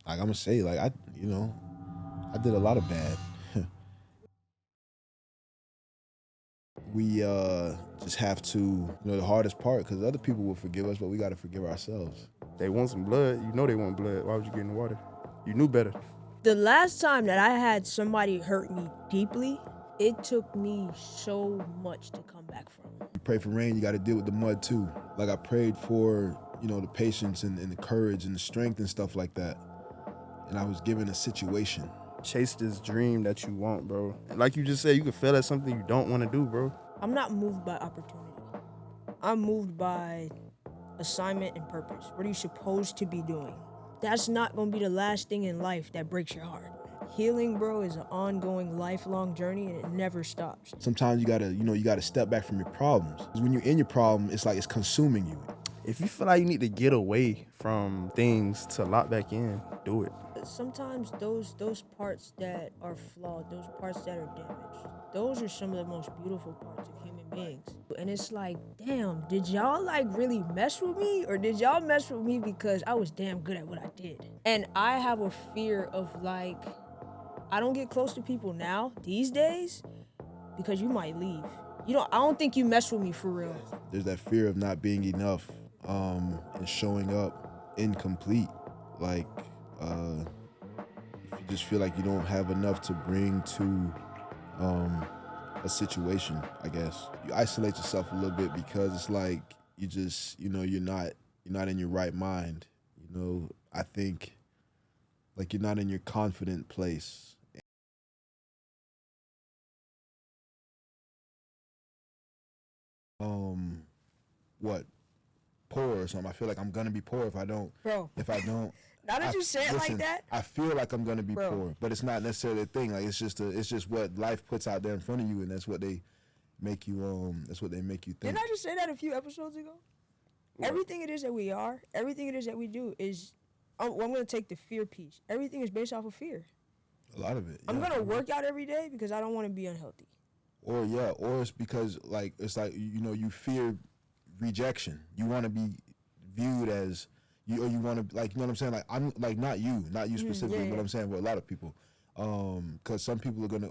Like I'm gonna say, like I did a lot of bad. We just have to, the hardest part, because other people will forgive us, but we got to forgive ourselves. They want some blood. You know they want blood. Why would you get in the water? You knew better. The last time that I had somebody hurt me deeply, it took me so much to come back from. You pray for rain, you got to deal with the mud too. Like I prayed for, the patience and the courage and the strength and stuff like that. And I was given a situation. Chase this dream that you want, bro. Like you just said, you can fail at something you don't want to do, bro. I'm not moved by opportunity. I'm moved by assignment and purpose. What are you supposed to be doing? That's not gonna be the last thing in life that breaks your heart. Healing, bro, is an ongoing, lifelong journey, and it never stops. Sometimes you gotta step back from your problems. Because when you're in your problem, it's like it's consuming you. If you feel like you need to get away from things to lock back in, do it. Sometimes those parts that are flawed, those parts that are damaged, those are some of the most beautiful parts of human beings. And it's like, damn, did y'all like really mess with me? Or did y'all mess with me because I was damn good at what I did? And I have a fear of like, I don't get close to people now, these days, because you might leave. I don't think you mess with me for real. There's that fear of not being enough, and showing up incomplete. Like, if you just feel like you don't have enough to bring to a situation, I guess. You isolate yourself a little bit because it's like you just, you're not in your right mind. I think like you're not in your confident place. What? Poor or something. I feel like I'm gonna be poor if I don't. Bro. If I don't. Now that you say it like that, I feel like I'm gonna be poor, but it's not necessarily a thing. Like it's just what life puts out there in front of you, and that's what they make you. That's what they make you think. Didn't I just say that a few episodes ago? What? Everything it is that we are, everything it is that we do is. I'm gonna take the fear piece. Everything is based off of fear. A lot of it. Yeah. I'm gonna work out every day because I don't want to be unhealthy. Or it's because you fear rejection. You want to be viewed as you want to, like, you know what I'm saying? Like I'm like not you specifically, but I'm saying for a lot of people, because some people are gonna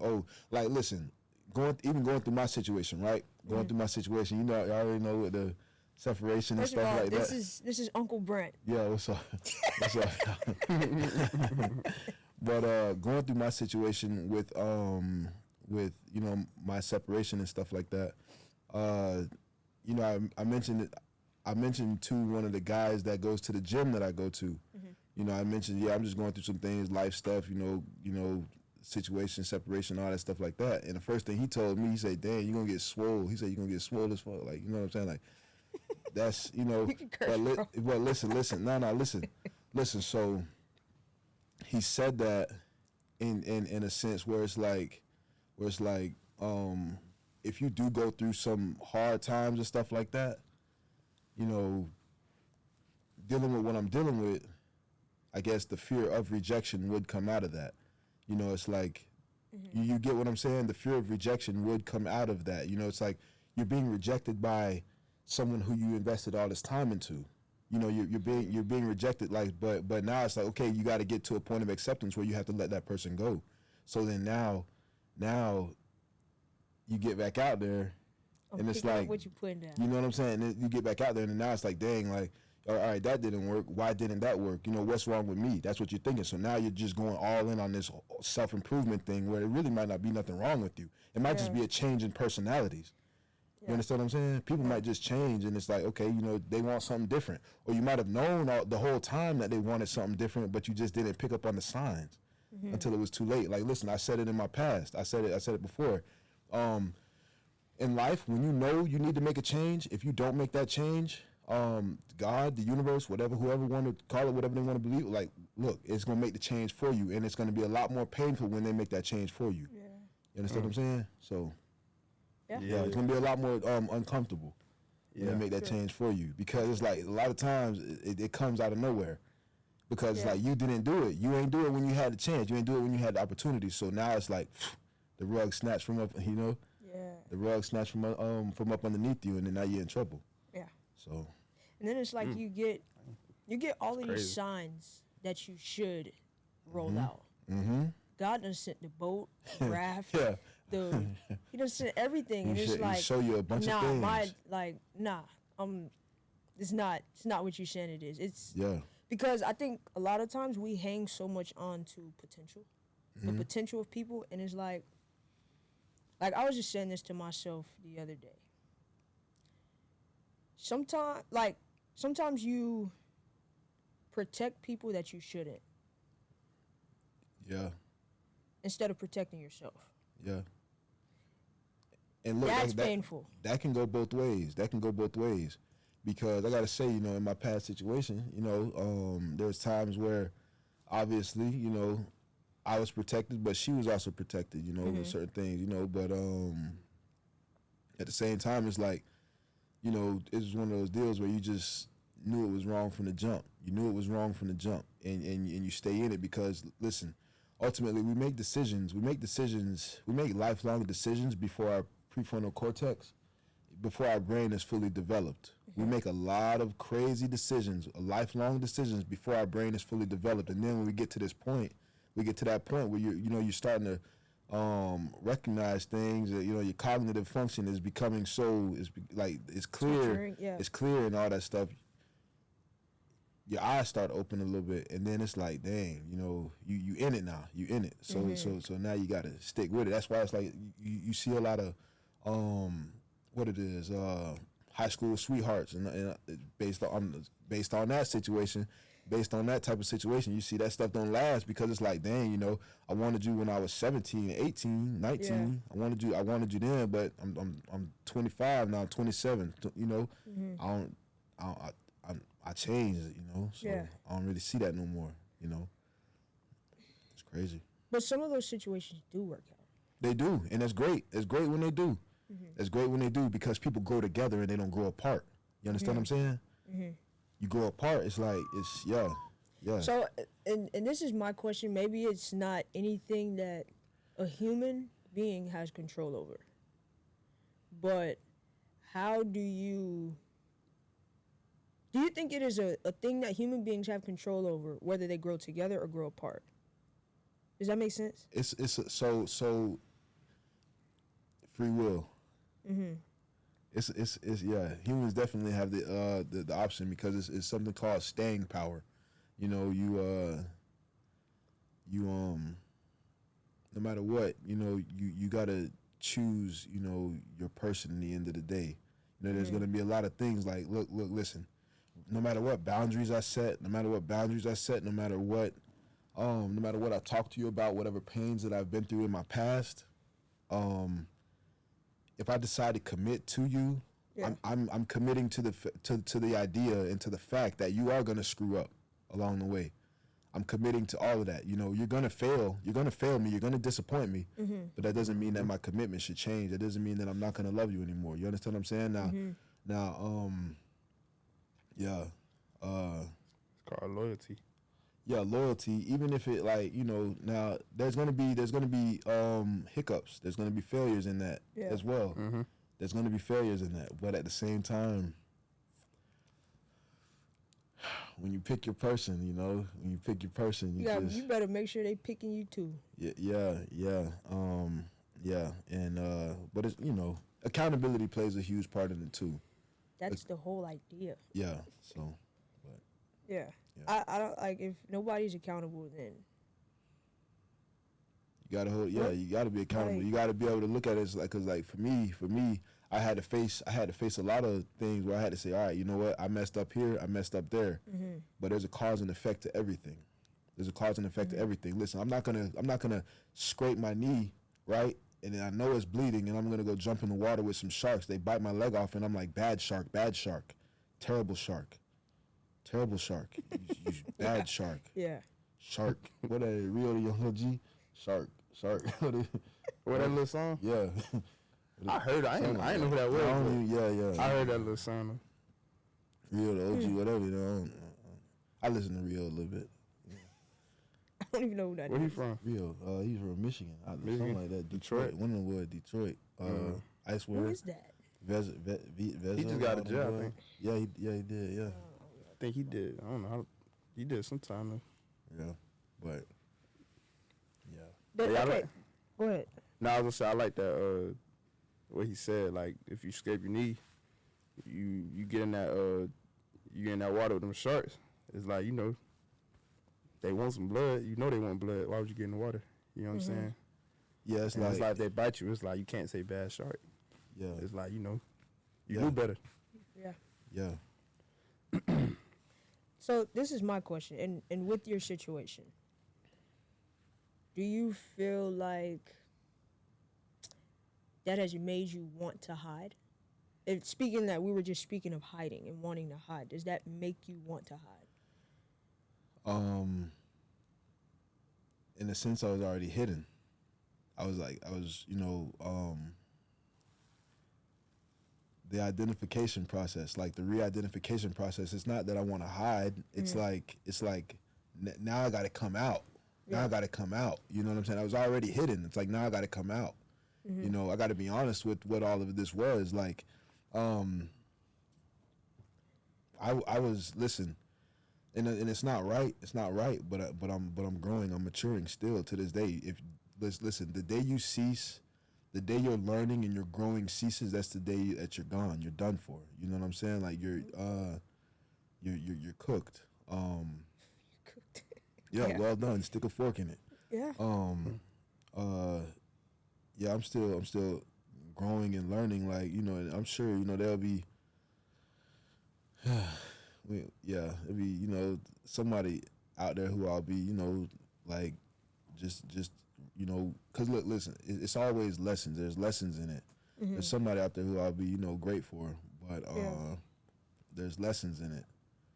listen, going through my situation, right? Going through my situation, I already know what the separation and stuff like that. This is Uncle Brent. Yeah, what's up? What's up? But going through my situation with my separation and stuff like that, I mentioned to one of the guys that goes to the gym that I go to. I mentioned, I'm just going through some things, life stuff, situation, separation, all that stuff like that. And the first thing he told me, he said, "Dang, you're gonna get swole." He said, "You're gonna get swole as fuck." Like, you know what I'm saying? Like, that's but listen. No, listen. So he said that in a sense where it's like if you do go through some hard times and stuff like that, dealing with what I'm dealing with, I guess the fear of rejection would come out of that. It's like, you get what I'm saying? The fear of rejection would come out of that. It's like you're being rejected by someone who you invested all this time into. You're being rejected, but now it's like, okay, you got to get to a point of acceptance where you have to let that person go. So then now you get back out there, and it's like, what you putting down. You know what I'm saying? And you get back out there, and now it's like, dang, like, all right, that didn't work. Why didn't that work? What's wrong with me? That's what you're thinking. So now you're just going all in on this self-improvement thing where it really might not be nothing wrong with you. It might just be a change in personalities. You understand what I'm saying? People might just change, and it's like, okay, they want something different. Or you might have known the whole time that they wanted something different, but you just didn't pick up on the signs until it was too late. Like, listen, I said it in my past. I said it before. In life, when you need to make a change, if you don't make that change, God, the universe, whoever want to call it, whatever they want to believe, like, look, it's going to make the change for you, and it's going to be a lot more painful when they make that change for you. Yeah. You understand what I'm saying? So, it's going to be a lot more uncomfortable when they make that change for you, because it's like a lot of times it comes out of nowhere, because it's like you didn't do it. You ain't do it when you had the chance. You ain't do it when you had the opportunity. So now it's like the rug snatched from up, the rug snatched from up underneath you, and then now you're in trouble. Yeah. So. And then it's like you get all of these signs that you should roll out. Mm-hmm. God done sent the boat, raft, Yeah. He done sent everything, and He it's like, show you a bunch of things. it's not what you saying it is. It's Yeah. because I think a lot of times we hang so much on to potential, the Mm-hmm. potential of people, and it's like I was just saying this to myself the other day. Sometimes you protect people that you shouldn't Yeah. instead of protecting yourself. Yeah. And look, That's painful. That can go both ways. That can go both ways. Because I gotta say, you know, in my past situation, you know, there's times where obviously, you know, I was protected, but she was also protected, you know, with certain things, you know, but at the same time it's like, you know, it was one of those deals where you just knew it was wrong from the jump. You knew it was wrong from the jump, and you stay in it because, listen, ultimately we make lifelong decisions before our prefrontal cortex, before our brain is fully developed. We make a lot of crazy decisions, lifelong decisions before our brain is fully developed, and then when we get to that point where you're starting to recognize things that, you know, your cognitive function is becoming it's clear, Maturing, yeah. it's clear and all that stuff. Your eyes start to open a little bit, and then it's like, dang, you know, you in it now, you in it. So now you got to stick with it. That's why it's like you see a lot of what it is, high school sweethearts, and based on that situation. Based on that type of situation, you see that stuff don't last because it's like, dang, you know, I wanted you when I was 17, 18, 19. Yeah. I wanted you then, but I'm 25 now, 27. You know, I changed, you know, so I don't really see that no more. You know, it's crazy. But some of those situations do work out. They do, and it's great. It's great when they do. It's great when they do because people grow together and they don't grow apart. You understand what I'm saying? You grow apart, it's like, yeah. So, and this is my question. Maybe it's not anything that a human being has control over. But how do you think it is a thing that human beings have control over, whether they grow together or grow apart? Does that make sense? It's so free will. It's humans definitely have the option because it's something called staying power. You know, no matter what, you know, you gotta choose, you know, your person in the end of the day. You know, there's gonna be a lot of things like, look, listen, no matter what boundaries I set, no matter what I talk to you about, whatever pains that I've been through in my past, if I decide to commit to you, I'm committing to the idea and to the fact that you are gonna screw up along the way. I'm committing to all of that. You know, you're gonna fail. You're gonna fail me. You're gonna disappoint me. But that doesn't mean that my commitment should change. That doesn't mean that I'm not gonna love you anymore. You understand what I'm saying? It's called loyalty. Yeah, loyalty. Even if it, like, you know, now there's gonna be hiccups. There's gonna be failures in that as well. There's gonna be failures in that, but at the same time, when you pick your person, you know, you better make sure they picking you too. And but it's, you know, accountability plays a huge part in it too. That's the whole idea. Yeah. So, but yeah. I don't, like, if nobody's accountable, then you gotta hold. Yeah, you gotta be accountable. You gotta be able to look at it like, cause like for me, I had to face a lot of things where I had to say, all right, you know what, I messed up here, I messed up there, but there's a cause and effect to everything. There's a cause and effect to everything. Listen, I'm not gonna scrape my knee, right? And then I know it's bleeding, and I'm gonna go jump in the water with some sharks. They bite my leg off, and I'm like, bad shark, terrible shark. You bad shark. yeah. Shark. What are they? Real Young G? Shark. What, that little song? Yeah. I heard it. I ain't know who that was. Yeah. I heard that little song. Real, the OG, whatever, you know. I listen to Real a little bit. I don't even know who that is. Where he from? Real. He's from Michigan. Something like that. Detroit. One of them was Detroit. Icewear. Who is that? He just got a job, I think. Yeah, he did, yeah. I think he did. I don't know. He did sometime. Yeah, but That, Yeah, I okay, like- go ahead. No, I was gonna say I like that. What he said, like if you scrape your knee, you get in that you get in that water with them sharks. It's like they want some blood. You know they want blood. Why would you get in the water? You know what I'm saying? Yeah, it's And like, it's like if they bite you. It's like you can't say bad shark. yeah, It's like you Yeah. knew better. Yeah. yeah. So this is my question, and with your situation, do you feel like that has made you want to hide? If speaking that we were just speaking of hiding and wanting to hide, does that make you want to hide? In a sense, I was already hidden. The identification process, like the re-identification process, it's not that I want to hide. It's like now I got to come out. Now I got to come out. You know what I'm saying? I was already hidden. It's like now I got to come out. You know, I got to be honest with what all of this was. Like, I was listen, and it's not right. It's not right. But I'm growing. I'm maturing still to this day. If listen, the day you cease. The day you're learning and you're growing ceases, that's the day that you're gone. You're done for. You know what I'm saying? Like you're cooked. Yeah, Yeah. well done. Stick a fork in it. Yeah. Yeah, I'm still growing and learning. Like, you know, and I'm sure, you know, there'll be it'll be, you know, somebody out there who I'll be, you know, like just you know, because look, listen, it's always lessons. There's lessons in it. There's somebody out there who I'll be, you know, great for, but there's lessons in it.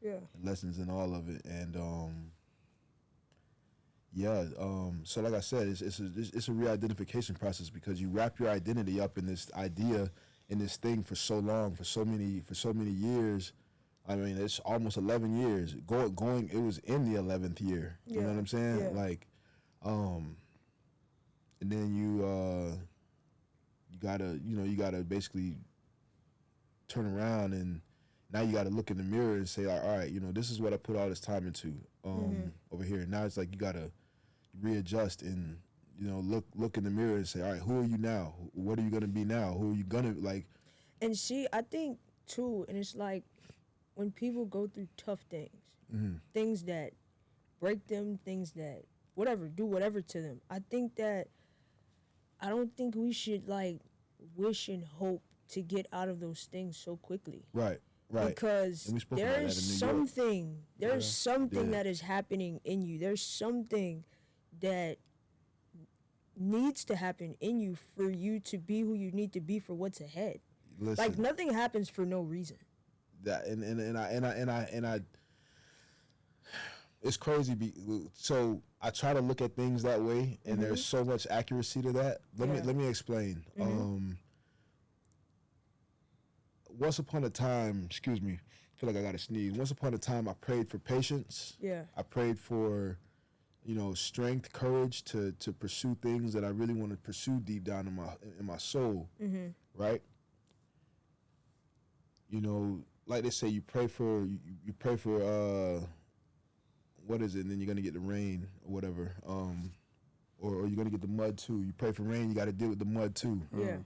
Yeah. Lessons in all of it, and so like I said, it's a re-identification process because you wrap your identity up in this idea, in this thing for so long, for so many years. I mean, it's almost 11 years. Going, it was in the 11th year. You know what I'm saying? Yeah. Like, and then you gotta basically turn around, and now you gotta look in the mirror and say, all right, you know, this is what I put all this time into over here. Now it's like you gotta readjust and, you know, look in the mirror and say, all right, who are you now? What are you gonna be now? Who are you gonna like? And see, I think too, and it's like when people go through tough things, things that break them, things that do whatever to them. I don't think we should like wish and hope to get out of those things so quickly. Right. Because And we spoke about that in there's New York. something Yeah. that is happening in you. There's something that needs to happen in you for you to be who you need to be for what's ahead. Listen, Like nothing happens for no reason. that and I it's crazy. So I try to look at things that way, and there's so much accuracy to that. Let me explain. Once upon a time, excuse me, I feel like I got to sneeze. Once upon a time, I prayed for patience. Yeah. I prayed for, you know, strength, courage to pursue things that I really want to pursue deep down in my soul. Right. You know, like they say, you pray for what is it? And then you're gonna get the rain or whatever. Or you're gonna get the mud too. You pray for rain, you got to deal with the mud too. Yeah.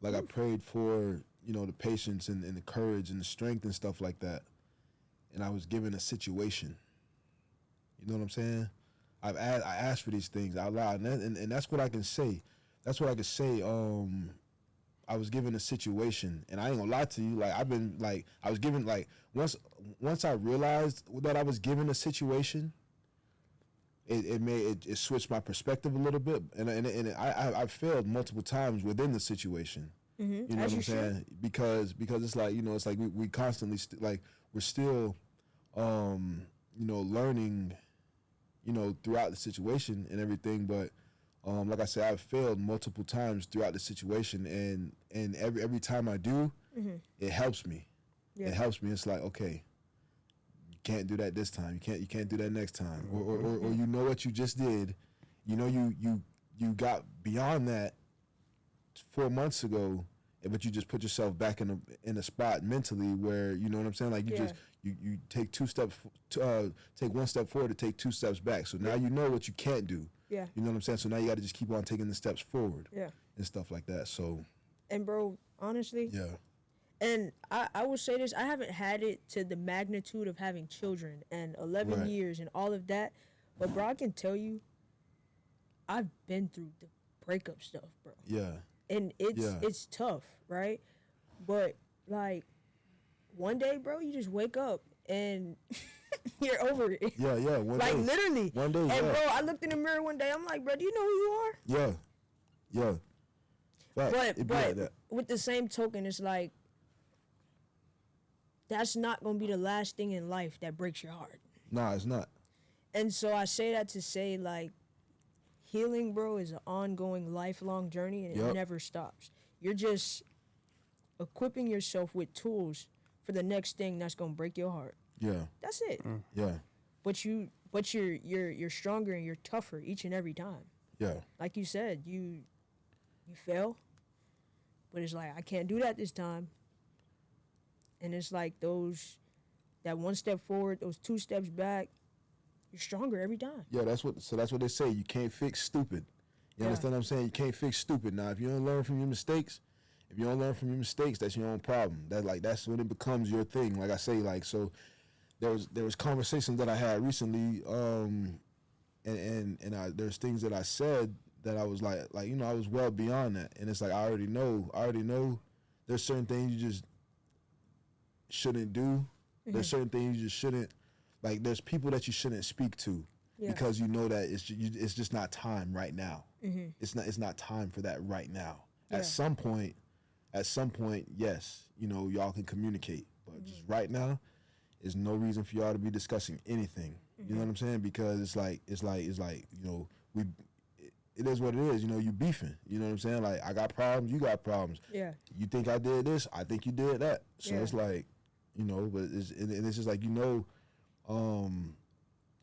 Like I prayed for, you know, the patience and the courage and the strength and stuff like that. And I was given a situation. You know what I'm saying? I asked for these things out loud, and that's what I can say. That's what I can say. I was given a situation, and I ain't gonna lie to you. Like I was given like once I realized that I was given a situation, it switched my perspective a little bit, and I failed multiple times within the situation. You know what I'm saying? Because it's like, you know, it's like we constantly we're still you know, learning, you know, throughout the situation and everything, but like I said, I've failed multiple times throughout the situation, and every time I do, it helps me. Yeah. It helps me. It's like, okay, you can't do that this time. You can't do that next time. Or you know what you just did. You know you got beyond that 4 months ago, but you just put yourself back in a spot mentally where, you know what I'm saying? Like you You take take one step forward to take 2 steps back. So now you know what you can't do. Yeah. You know what I'm saying? So now you got to just keep on taking the steps forward. Yeah. And stuff like that. So. And bro, honestly. Yeah. And I will say this, I haven't had it to the magnitude of having children and 11 Right. years and all of that. But bro, I can tell you, I've been through the breakup stuff, bro. Yeah. And it's tough, right? But like one day, bro, you just wake up and you're over it. Yeah. One Like day. literally. One day. And Yeah. bro, I looked in the mirror one day, I'm like, bro, do you know who you are? Yeah. Yeah. Fact. It be like But that. with the same token, it's like that's not gonna be the last thing in life that breaks your heart. Nah, it's not. And so I say that to say, like, healing, bro, is an ongoing, lifelong journey, and Yup. it never stops. You're just equipping yourself with tools for the next thing that's gonna break your heart. Yeah. That's it. Yeah. But you're stronger and you're tougher each and every time. Yeah. Like you said, you fail, but it's like I can't do that this time. And it's like that one step forward, those 2 steps back, you're stronger every time. Yeah, that's what they say. You can't fix stupid. You Yeah. understand what I'm saying? You can't fix stupid. Now, if you don't learn from your mistakes, that's your own problem. That's when it becomes your thing. Like I say, like, so there was conversations that I had recently, and there's things that I said that I was like I was well beyond that. And it's like I already know there's certain things you just shouldn't do. There's certain things you just shouldn't. Like, there's people that you shouldn't speak to because you know that it's just not time right now. It's not time for that right now. Yeah. At some point, yes, y'all can communicate. But just right now, there's no reason for y'all to be discussing anything. You know what I'm saying? Because it's like it is what it is. You beefing. You know what I'm saying? Like, I got problems, you got problems. Yeah. You think I did this, I think you did that. So Yeah. it's like, but it's just like, and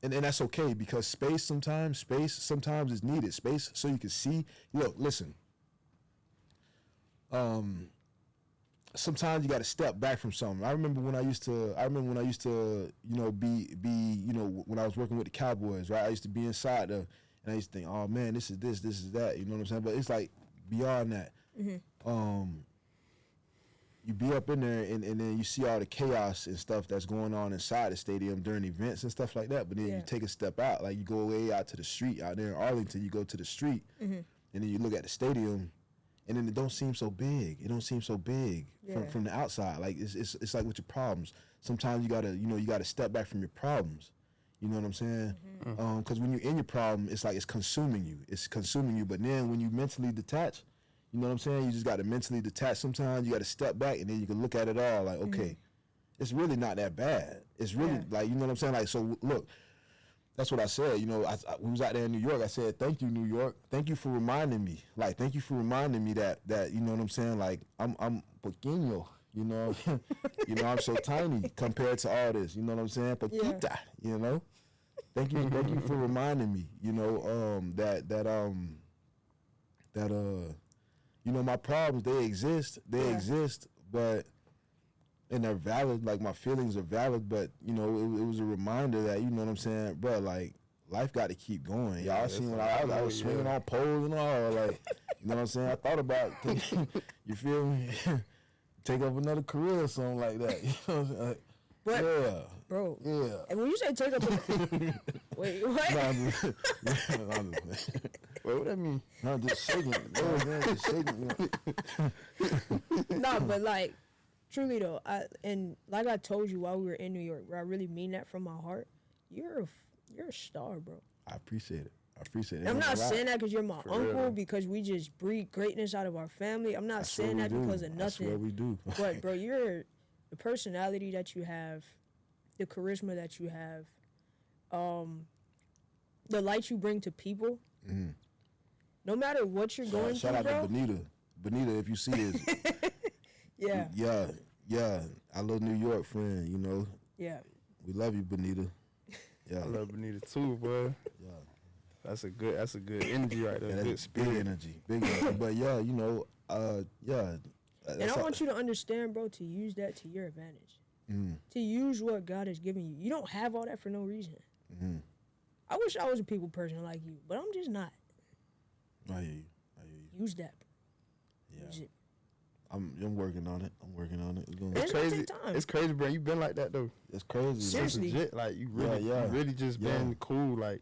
that's okay, because space sometimes is needed. Space so you can see. Look, listen. Sometimes you got to step back from something. I remember when I used to, be, when I was working with the Cowboys, right? I used to be inside and I used to think, oh man, this is that. You know what I'm saying? But it's like beyond that. You be up in there and then you see all the chaos and stuff that's going on inside the stadium during events and stuff like that. But then you take a step out, like you go way out to the street out there in Arlington. You go to the street and then you look at the stadium, and then it don't seem so big. It don't seem so big from the outside. Like it's like with your problems. Sometimes you gotta step back from your problems. You know what I'm saying? Because when you're in your problem, it's like it's consuming you. It's consuming you. But then when you mentally detach, you know what I'm saying? You just got to mentally detach. Sometimes you got to step back, and then you can look at it all like, okay, it's really not that bad. It's really like, you know what I'm saying? Like, so look, that's what I said. We was out there in New York. I said, thank you, New York. Thank you for reminding me. Like, thank you for reminding me that you know what I'm saying? Like, I'm pequeño. I'm so tiny compared to all this. You know what I'm saying? Paquita. Thank you for reminding me. My problems, they exist, but, and they're valid, like my feelings are valid, but, it was a reminder that, you know what I'm saying, bro, like, life got to keep going. Y'all seen when I was swinging on poles and all, like, you know what I'm saying, I thought about, you feel me, take up another career or something like that, you know what I'm saying, like, But, yeah. bro. Yeah. And when you say take up wait, what? Wait, what that mean? No, I'm just shaking. Just shaking. No, but like, truly though, like I told you while we were in New York, bro, I really mean that from my heart. You're a star, bro. I appreciate it. I'm not saying that because you're my uncle, because we just breed greatness out of our family. I'm not saying that because of nothing. That's what we do. But bro, the personality that you have, the charisma that you have, the light you bring to people. No matter what you're going through, shout out bro. to Bonita. Bonita, if you see this. Yeah. I love New York, friend. Yeah. We love you, Bonita. Yeah. I love Bonita too, boy. Yeah. That's a good energy right there. Yeah, good that's spirit. big energy. But yeah, And I want you to understand, bro, to use that to your advantage. to use what God has given you. You don't have all that for no reason. Mm-hmm. I wish I was a people person like you, but I'm just not. I hear you. Use that. Yeah. Use it. I'm working on it. It's gonna It's gonna take time. It's crazy, bro. You been like that though. It's crazy. Seriously. It's legit. Like you really, Yeah. you really just been cool. Like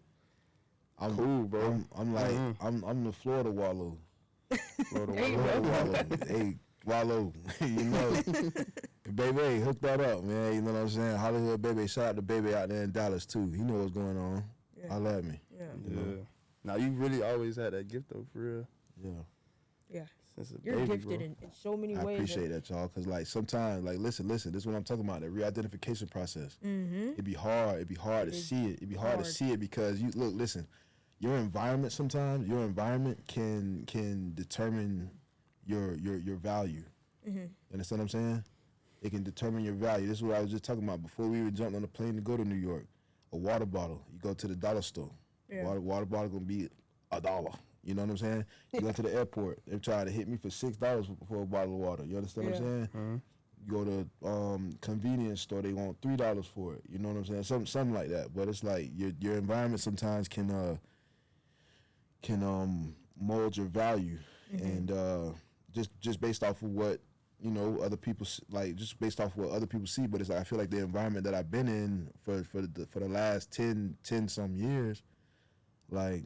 I'm cool, bro. I'm like I'm the Florida Wallow. Florida Hey, Wallow. Hey, Wallow. You know, Baby, hook that up, man. You know what I'm saying? Hollywood Baby. Shout out to Baby out there in Dallas too. He know what's going on. Yeah. Holla at me. Yeah. Yeah. Now you really always had that gift though, for real. Yeah. Yeah. Since a You're baby, gifted bro. in so many I ways. appreciate that, y'all, because, like, sometimes, like, listen, this is what I'm talking about, the re-identification process. Mm-hmm. It'd be hard to see it. It'd be hard to see it because, listen, your environment sometimes, can determine your value. Mm-hmm. You understand what I'm saying? It can determine your value. This is what I was just talking about before we even jumped on the plane to go to New York. A water bottle. You go to the dollar store. Yeah. Water bottle going to be $1. You know what I'm saying? You go to the airport. They try to hit me for $6 for a bottle of water. You understand what I'm saying? Mm-hmm. You go to convenience store. They want $3 for it. You know what I'm saying? Something like that. But it's like your environment sometimes can mold your value, and just based off of what other people just based off of what other people see. But it's like I feel like the environment that I've been in for the last 10 some years, like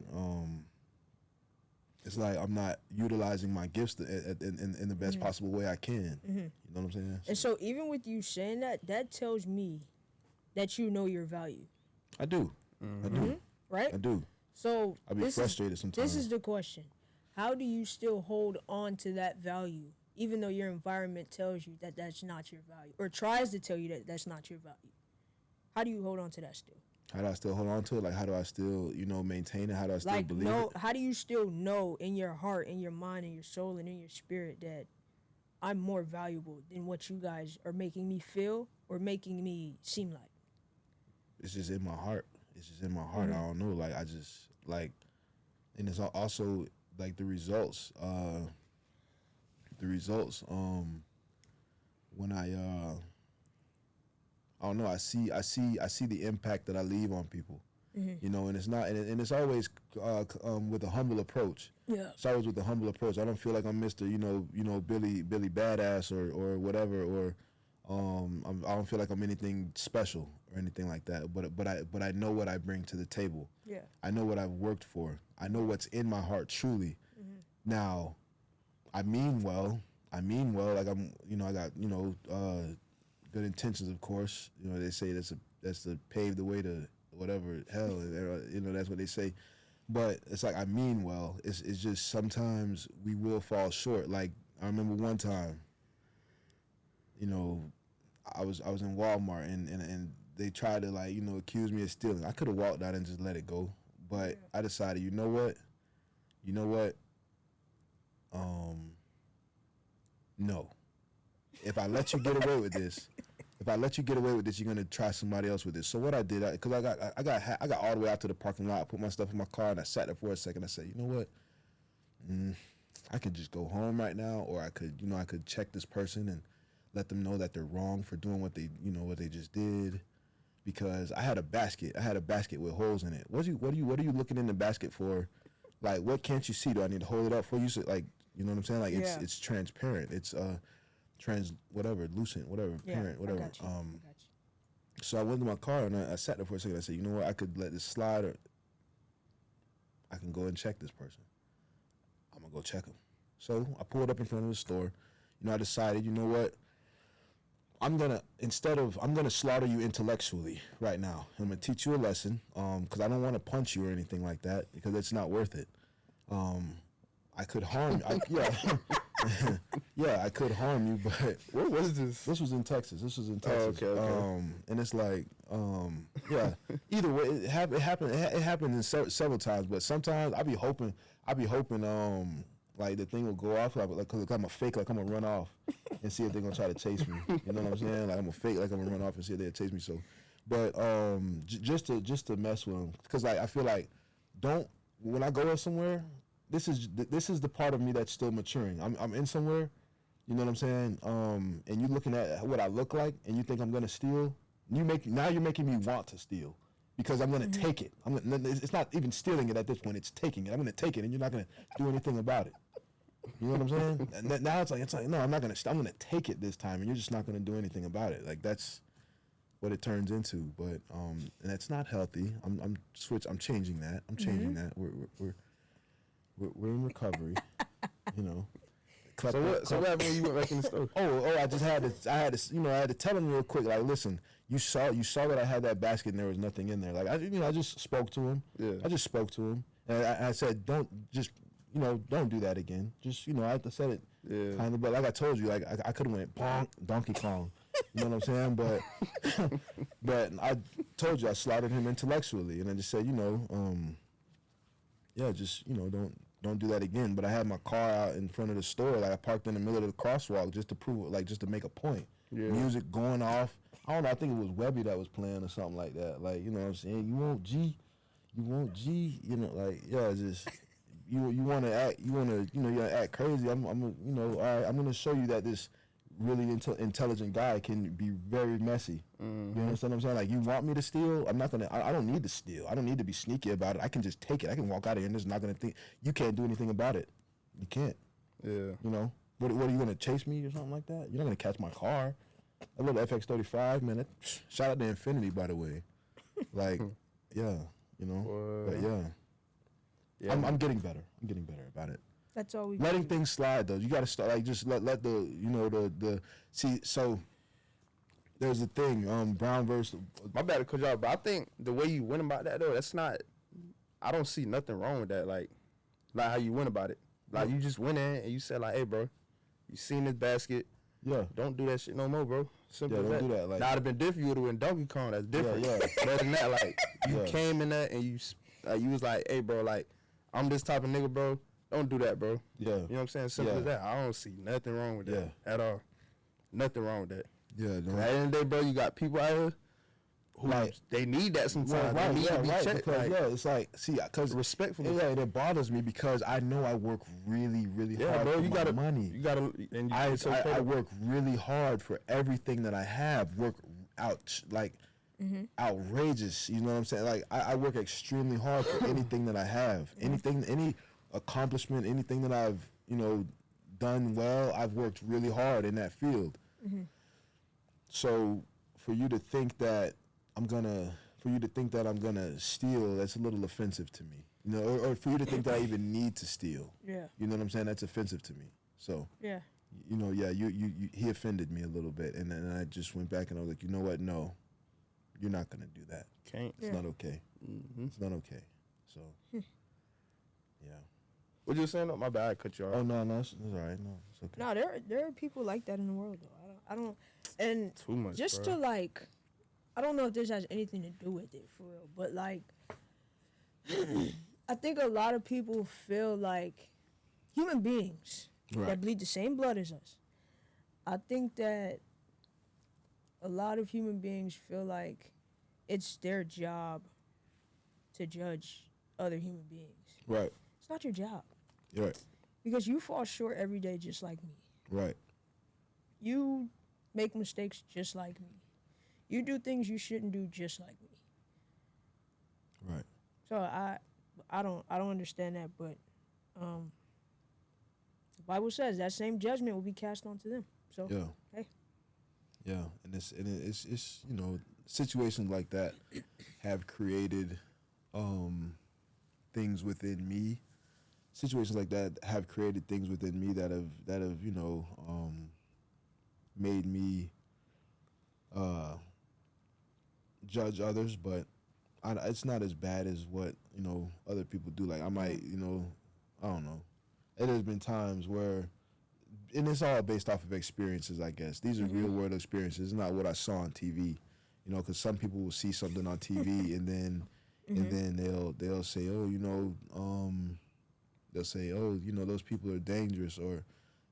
it's like I'm not utilizing my gifts in the best possible way I can. Mm-hmm. You know what I'm saying? And so even with you saying that tells me that you know your value. I do. Mm-hmm. I do. Right? I do. So I be frustrated sometimes. This is the question. How do you still hold on to that value even though your environment tells you that that's not your value or tries to tell you that that's not your value? How do you hold on to that still? How do I still hold on to it? Like, how do I still, maintain it? How do I still believe it? How do you still know in your heart, in your mind, in your soul, and in your spirit that I'm more valuable than what you guys are making me feel or making me seem like? It's just in my heart. I don't know. Like, I just, like, and it's also, like, the results, when I don't know, I see the impact that I leave on people, and it's not, and it's always with a humble approach. Yeah. It's always with a humble approach. I don't feel like I'm Mr. Billy Badass or whatever, or I don't feel like I'm anything special or anything like that. But I know what I bring to the table. Yeah. I know what I've worked for. I know what's in my heart truly. Now, I mean well. Like I got good intentions, of course. They say that's to pave the way to whatever hell. That's what they say. But it's like I mean well. It's just sometimes we will fall short. Like I remember one time. I was in Walmart and they tried to accuse me of stealing. I could have walked out and just let it go, but I decided, you know what? No. If I let you get away with this, you're gonna try somebody else with this. So what I did, because I got all the way out to the parking lot, put my stuff in my car, and I sat there for a second. I said, you know what? I could just go home right now, or I could check this person and let them know that they're wrong for doing what they just did. Because I had a basket with holes in it. What are you looking in the basket for? Like, what can't you see? Do I need to hold it up for you? So, like, you know what I'm saying? Like, it's transparent. It's lucent, whatever, parent, whatever. I got you. So I went to my car and I sat there for a second. I said, you know what? I could let this slide, or I can go and check this person. I'm gonna go check him. So I pulled up in front of the store. I decided, you know what? I'm gonna slaughter you intellectually right now. I'm gonna teach you a lesson, because I don't want to punch you or anything like that, because it's not worth it. I could harm you. I could harm you, but What was this? This was in Texas. Oh, okay. And it's like, either way, it happened in several times, but sometimes I be hoping, like the thing will go off, cause I'm a fake, like I'm gonna run off and see if they're gonna try to chase me. You know what I'm saying? Like I'm a fake, like I'm gonna run off and see if they'll chase me. So, but just to mess with them, cause I feel like when I go somewhere, this is the part of me that's still maturing. I'm in somewhere, You know what I'm saying? And you looking at what I look like, and you think I'm gonna steal. You're making me want to steal because I'm gonna take it. It's not even stealing it at this point. It's taking it. I'm gonna take it, and you're not gonna do anything about it. You know what I'm saying? And now it's like no, I'm not gonna. I'm gonna take it this time, and you're just not gonna do anything about it. Like that's what it turns into. But and that's not healthy. I'm changing that. I'm changing that. We're in recovery. You know. So what happened when you went back in the store? I had to tell him real quick, like, listen, you saw that I had that basket and there was nothing in there. Like, I just spoke to him. Yeah. I just spoke to him. And I said, don't do that again. Just, I said it kind of, but like I told you, like, I could have went, bonk, Donkey Kong. You know what I'm saying? But, but I told you, I slaughtered him intellectually. And I just said, don't do that again. But I had my car out in front of the store. Like I parked in the middle of the crosswalk just to prove it, like just to make a point. Yeah. Music going off. I don't know. I think it was Webby that was playing or something like that. Like, you know what I'm saying? You want G. Like, yeah, just you want to act. You act crazy. I'm all right. I'm gonna show you that this really intelligent guy can be very messy. Mm-hmm. You understand what I'm saying? Like, you want me to steal? I don't need to steal. I don't need to be sneaky about it. I can just take it. I can walk out of here and just not gonna think. You can't do anything about it. You can't. Yeah. What are you gonna chase me or something like that? You're not gonna catch my car. A little FX35, man. Shout out to Infinity, by the way. Like, yeah, but yeah. I'm getting better. I'm getting better about it. That's all we letting things slide though. You got to start like just let the see. So there's a thing. Brown versus. My bad to cut you off, but I think the way you went about that though, that's not. I don't see nothing wrong with that. Like how you went about it. Like you just went in and you said like, hey bro, you seen this basket. Yeah. Don't do that shit no more, bro. Simple as that. Don't do that. Like, now, it'd have been different. You would have went Donkey Kong. That's different. Yeah. Better than that, like you came in there and you was like, hey bro, like I'm this type of nigga, bro. Don't do that, bro. Yeah. You know what I'm saying? Simple as that. I don't see nothing wrong with that at all. Nothing wrong with that. Yeah. At the end of the day, bro, you got people out here who they need that sometimes. They need to be checked. Because, it's like, see, because respectfully, it bothers me because I know I work really, really hard bro, for my money. You gotta, and I work really hard for everything that I have. Work out outrageous. You know what I'm saying? Like I work extremely hard for anything that I have. Any accomplishment, anything that I've done well, I've worked really hard in that field. Mm-hmm. So for you to think that I'm gonna steal, that's a little offensive to me. Or for you to think that I even need to steal. Yeah. You know what I'm saying? That's offensive to me. So yeah. He offended me a little bit, and then I just went back and I was like, you know what? No, you're not gonna do that. Can't. It's not okay. Mm-hmm. It's not okay. So yeah. What you saying? No, my bad. I cut you off. Oh no, it's all right. No, it's okay. No, there are people like that in the world though. I don't, and too much. Just bro. To like, I don't know if this has anything to do with it for real, but like, I think a lot of people feel like human beings that bleed the same blood as us. I think that a lot of human beings feel like it's their job to judge other human beings. Right. It's not your job. Right. Because you fall short every day just like me. Right. You make mistakes just like me. You do things you shouldn't do just like me. Right. So I don't understand that, but the Bible says that same judgment will be cast onto them. So hey. Yeah, and it's situations like that have created things within me. Situations like that have created things within me that have made me judge others, but it's not as bad as what other people do. Like I might I don't know. It has been times where, and it's all based off of experiences, I guess. These are real world experiences, not what I saw on TV. Because some people will see something on TV and then they'll say, those people are dangerous, or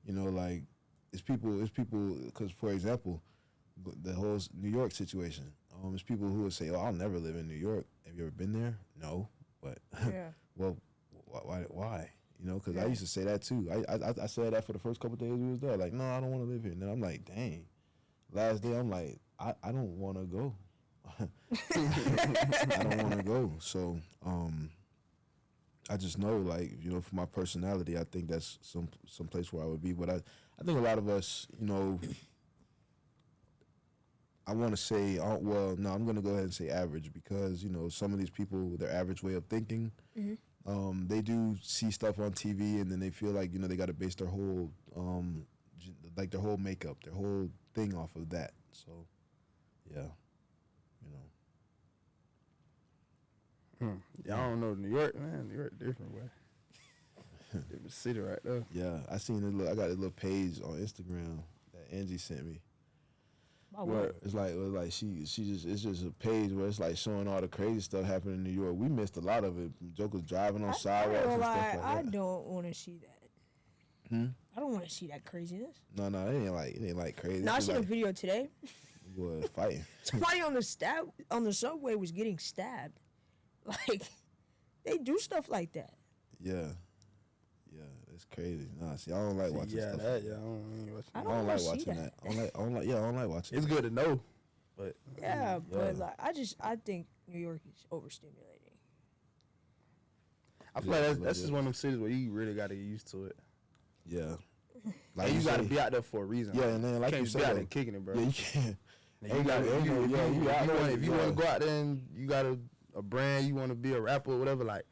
like it's people because, for example, the whole New York situation. There's people who will say, "Oh, I'll never live in New York." Have you ever been there? No, but well, why? You know, because I used to say that too. I said that for the first couple days we was there. Like, no, I don't want to live here. And then I'm like, dang. Last day, I'm like, I don't want to go. I don't want to go. So, I just know, like, you know, for my personality, I think that's some place where I would be. But I think a lot of us, you know, I want to say, well, no, I'm going to go ahead and say average because, you know, some of these people with their average way of thinking, they do see stuff on TV and then they feel like, you know, they got to base their whole, like their whole makeup, their whole thing off of that. So, yeah, you know. Yeah, I don't know. New York, man. New York different way. Different city right there. Yeah, I got a little page on Instagram that Angie sent me. What? It's like it's just a page where it's like showing all the crazy stuff happening in New York. We missed a lot of it. Jokers driving on sidewalks and stuff like that. I don't want to see that. I don't want to see that craziness. No, it ain't like crazy. No, I seen a video today. Was fighting. Somebody on the subway was getting stabbed. Like, they do stuff like that. Yeah, it's crazy. Nah, see, I don't like watching stuff. I don't like watching that. I don't like watching. It's good to know, but but like, I think New York is overstimulating. I feel like that's just one of them cities where you really got to get used to it. Yeah, like you got to be out there for a reason. Yeah, and then like you you can't said, be out there kicking it, bro. Yeah, you can't. If you want to go out there and you got a brand, you want to be a rapper or whatever, like,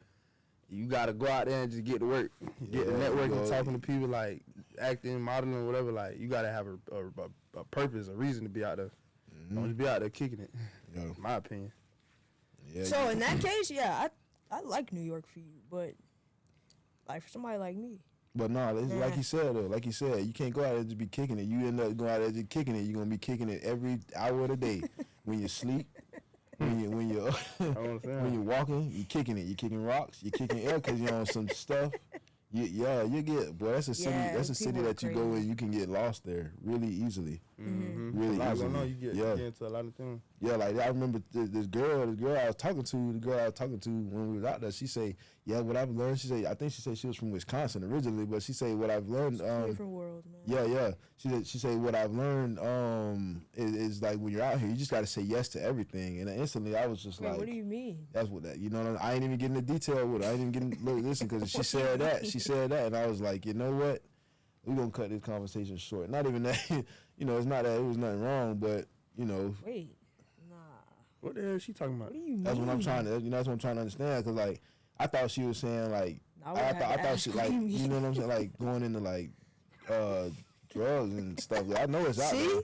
you got to go out there and just get to work. Get to networking, talking to people, like, acting, modeling, whatever. Like, you got to have a purpose, a reason to be out there. Don't just be out there kicking it, in my opinion. Yeah, so, in that case, yeah, I like New York for you, but, like, for somebody like me. But no, it's like you said, though. Like you said, you can't go out there and just be kicking it. You end up going out there just kicking it. You're going to be kicking it every hour of the day. When you sleep, when you're walking, you're kicking it. You're kicking rocks. You're kicking air because you're on some stuff. You get, boy, that's a city. That's a city that you go in, you can get lost there really easily. Really easily. You get into a lot of things. Yeah, like I remember this girl I was talking to when we was out there, she say, yeah, what I've learned, I think she said she was from Wisconsin originally, but she say what I've learned, different world, man. Yeah. She say what I've learned, is like when you're out here, you just got to say yes to everything. And then instantly I was just like, what do you mean? That's what that, you know, I ain't even getting the detail with it. I ain't even getting, listen, because she said that, and I was like, you know what? We're going to cut this conversation short. Not even that, you know, it's not that it was nothing wrong, but, you know. Wait, nah. What the hell is she talking about? What do you mean? That's what I'm trying to, that's what I'm trying to understand, because, like, I thought she was saying, like, I thought she, like, you know what I'm saying, like, going into, like, drugs and stuff. I know it's out there. See?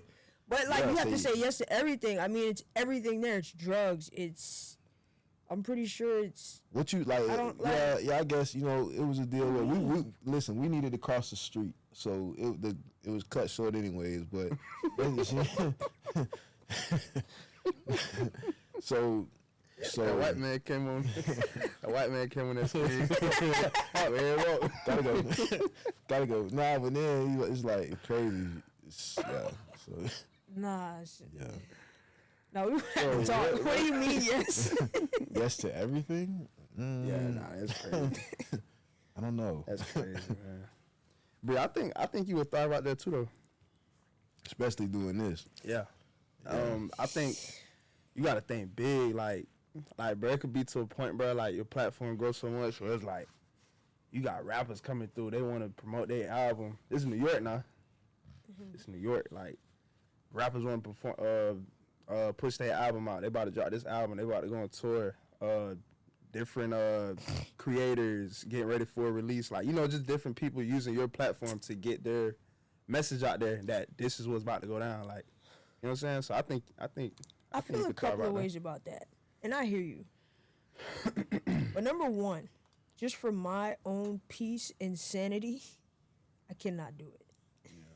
But, like, you have to say yes to everything. I mean, it's everything there. It's drugs. I'm pretty sure it's... What you, like, I guess, you know, it was a deal where we needed to cross the street. So it was cut short anyways, but... So a white man came on. A white man came on that screen. Gotta go. Nah, but then it's like crazy. So. Nah. Yeah. No, we have to talk. What do you mean, yes? Yes to everything? Yeah, that's crazy. I don't know. That's crazy, man. But I think you would thrive out there too, though. Especially doing this. Yeah. I think you gotta think big, like, bro, it could be to a point, bro, like, your platform grows so much where it's like, you got rappers coming through, they want to promote their album. This is New York now. It's New York, like, rappers want to perform, push their album out. They about to drop this album. They about to go on tour. Different creators getting ready for a release. Like, you know, just different people using your platform to get their message out there that this is what's about to go down. Like, you know what I'm saying? So I feel a couple of ways about that. And I hear you. But number one, just for my own peace and sanity, I cannot do it. Yeah.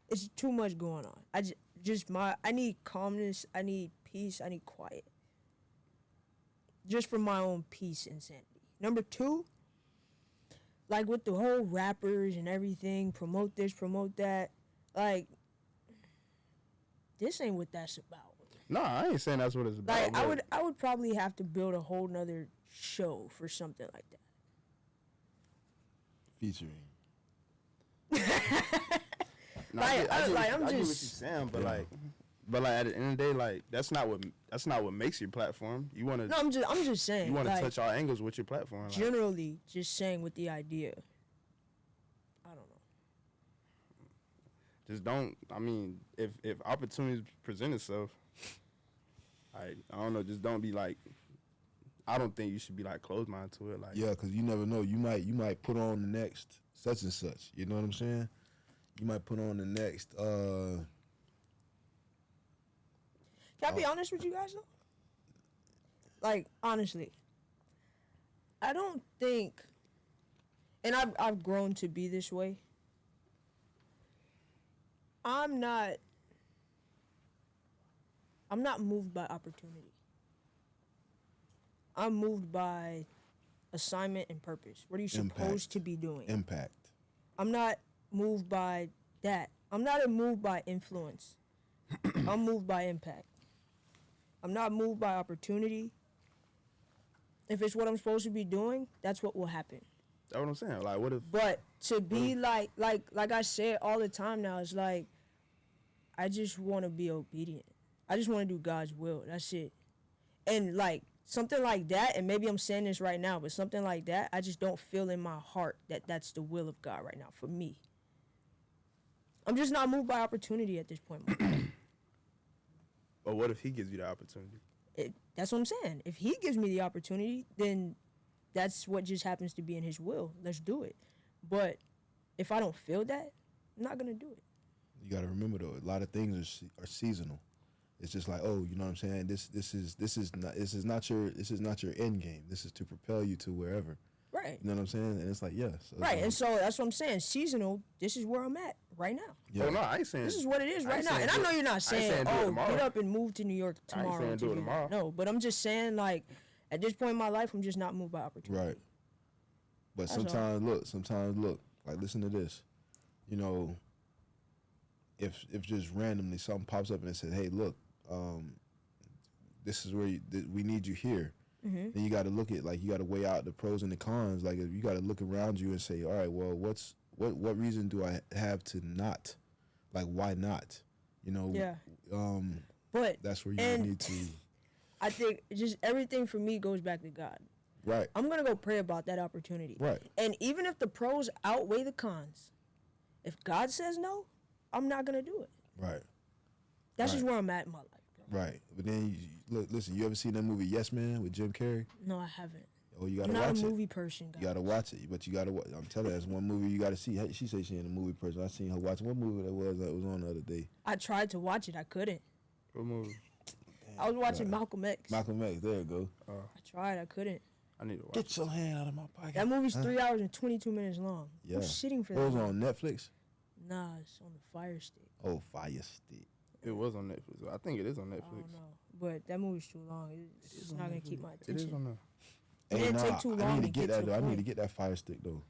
It's too much going on. I need calmness, I need peace, I need quiet. Just for my own peace and sanity. Number two, like with the whole rappers and everything, promote this, promote that, like, this ain't what that's about. No, I ain't saying that's what it's about. Like, I would probably have to build a whole nother show for something like that. featuring. No, Like, I get what I'm you're just- saying, but Yeah. but at the end of the day, like that's not what makes your platform. You want to No, I'm just saying. you want to like, touch all angles with your platform. Like, generally, just saying with the idea. I don't know. just don't. I mean, if opportunities present itself, I don't know. Just don't be like. I don't think you should be like closed minded to it. Like, Yeah, because you never know. You might put on the next such and such. You know what I'm saying? You might put on the next. Can I be honest with you guys though? Like, honestly, I don't think, and I've grown to be this way. I'm not moved by opportunity. I'm moved by assignment and purpose. What are you supposed Impact. to be doing? Impact. I'm not moved by that. I'm not moved by influence. I'm moved by impact. I'm not moved by opportunity. If it's what I'm supposed to be doing, that's what will happen. that's what I'm saying. Like, what if? But to be like I said all the time now, it's like I just want to be obedient. I just want to do God's will. That's it. And like something like that, and maybe I'm saying this right now, but something like that, I just don't feel in my heart that that's the will of God right now for me. I'm just not moved by opportunity at this point. But what if he gives you the opportunity? That's what I'm saying. If he gives me the opportunity, then that's what just happens to be in his will. Let's do it. But if I don't feel that, I'm not gonna do it. You got to remember though, a lot of things are seasonal. It's just like, oh, you know what I'm saying? This is not your end game. This is to propel you to wherever. Right. You know what I'm saying? And it's like, yeah. So it's Right. like, And so that's what I'm saying. Seasonal, this is where I'm at right now. yeah. Oh no, I ain't saying. This is what it is I right ain't now. saying And I do know it- you're not I ain't saying, saying do it oh, tomorrow. get up and move to New York I ain't tomorrow. saying to do it that. tomorrow. No, but I'm just saying, like, at this point in my life, I'm just not moved by opportunity. Right. But That's all. sometimes look, like listen to this. You know, if just randomly something pops up and it says, hey, look, this is where we need you here. Mm-hmm. Then you got to look at, like, you got to weigh out the pros and the cons. Like, you got to look around you and say, all right, well, what reason do I have to not? Like, why not? You know. Yeah. But That's where you and need to. I think just everything for me goes back to God. Right. I'm gonna go pray about that opportunity. Right. And even if the pros outweigh the cons, if God says no, I'm not gonna do it. Right. That's just Right. where I'm at in my life, bro. Right. But then listen. You ever seen that movie Yes Man with Jim Carrey? No, I haven't. Oh, you I'm gotta not watch a it. movie person, guys. You gotta watch it, but you gotta. I'm telling you, that's one movie you gotta see. She said she ain't a movie person. I seen her watching. What movie that was on the other day? I tried to watch it, I couldn't. What movie? I was watching God. Malcolm X. Malcolm X. There you go. I tried, I couldn't. I need to watch. Get your hand out of my pocket. That movie's Huh? 3 hours and 22 minutes long. Yeah. I'm sitting for It that. was movie. on Netflix. Nah, it's on the Fire Stick. Oh, Fire Stick. It was on Netflix. I think it is on I Netflix. don't know, but that movie's too long. It's not gonna keep my It is attention. on there. It didn't take too I long need to to get get that to though. the I need to point. get that Fire Stick though.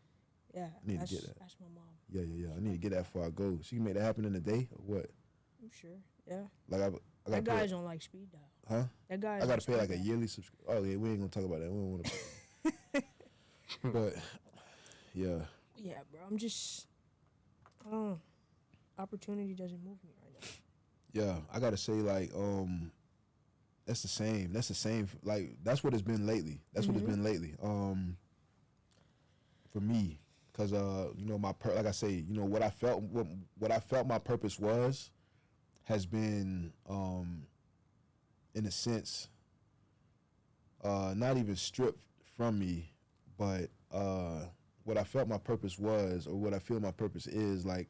Yeah, need to that's, get that. that's my mom. Yeah. I need to get that before I go. She can make that happen in a day or what? I'm sure. Yeah, Like I that gotta guy's pay. on like speed dial. Huh? That guy. I gotta pay like a yearly subscription. Oh yeah, we ain't gonna talk about that. We don't want to. But yeah. Yeah, bro. I'm just. I don't know. Opportunity doesn't move me right now. Yeah, I gotta say, like, that's the same. Like, that's what it's been lately. That's what it's been lately. For me, cause you know, like I say, you know, what I felt my purpose was, has been, in a sense, not even stripped from me, but what I felt my purpose was, or what I feel my purpose is, like,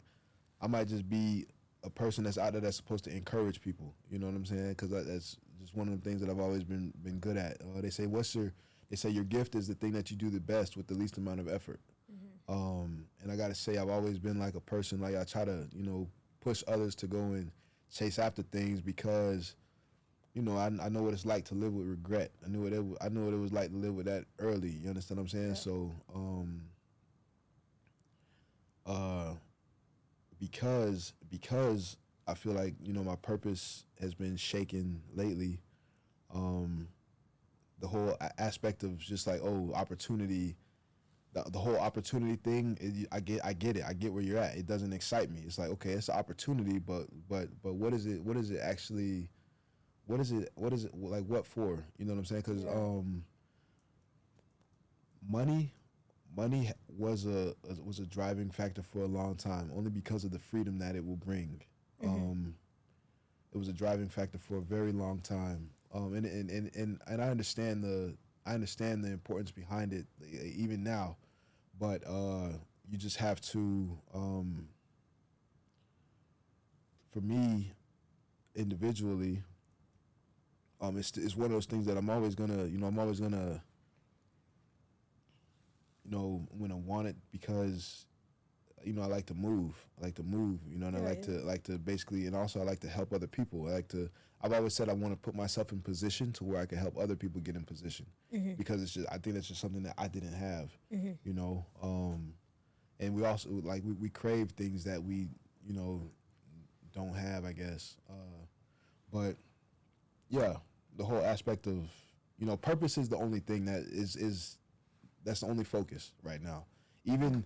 I might just be a person that's out there that's supposed to encourage people. You know what I'm saying? Because that's just one of the things that I've always been good at. They say your gift is the thing that you do the best with the least amount of effort. And I gotta say, I've always been like a person, like I try to, you know, push others to go and chase after things because, you know, I know what it's like to live with regret. I knew what it was like to live with that early. You understand what I'm saying? Yeah. So, because I feel like, you know, my purpose has been shaken lately, the whole aspect of just like, oh, opportunity, the whole opportunity thing. I get it. I get where you're at. It doesn't excite me. It's like, okay, it's an opportunity, but what is it? What is it actually? What is it like? What for? You know what I'm saying? Because money was a driving factor for a long time, only because of the freedom that it will bring. It was a driving factor for a very long time. And I understand the importance behind it even now, but you just have to. For me, individually, it's one of those things that I'm always gonna want it because, I like to move. And I like to basically, and also I like to help other people. I've always said I want to put myself in position to where I can help other people get in position, because I think that's just something that I didn't have, and we also we crave things that we, don't have, I guess. But yeah, the whole aspect of, purpose is the only thing that that's the only focus right now. Even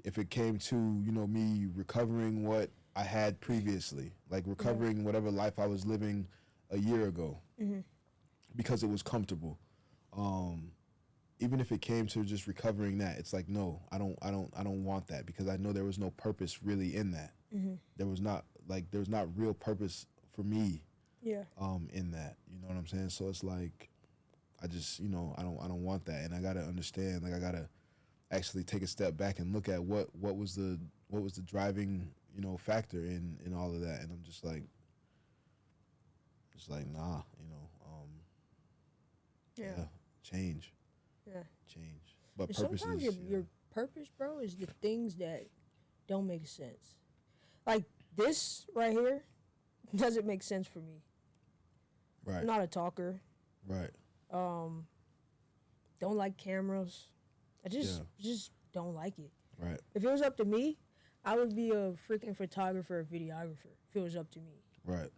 if it came to, me recovering what I had previously, recovering whatever life I was living a year ago, because it was comfortable. Even if it came to just recovering that, it's like, no, I don't want that, because I know there was no purpose really in that. There was not real purpose for me. Yeah. In that, you know what I'm saying? So it's like, I just, I don't want that, and I gotta understand. I gotta actually take a step back and look at what was the driving, factor in all of that, and I'm just like nah, change. Yeah. Change. But And purpose sometimes is your purpose, bro, is the things that don't make sense. Like this right here doesn't make sense for me. right. I'm not a talker. Right. Don't like cameras. I just don't like it. Right. If it was up to me, I would be a freaking photographer or videographer. If it was up to me, Right.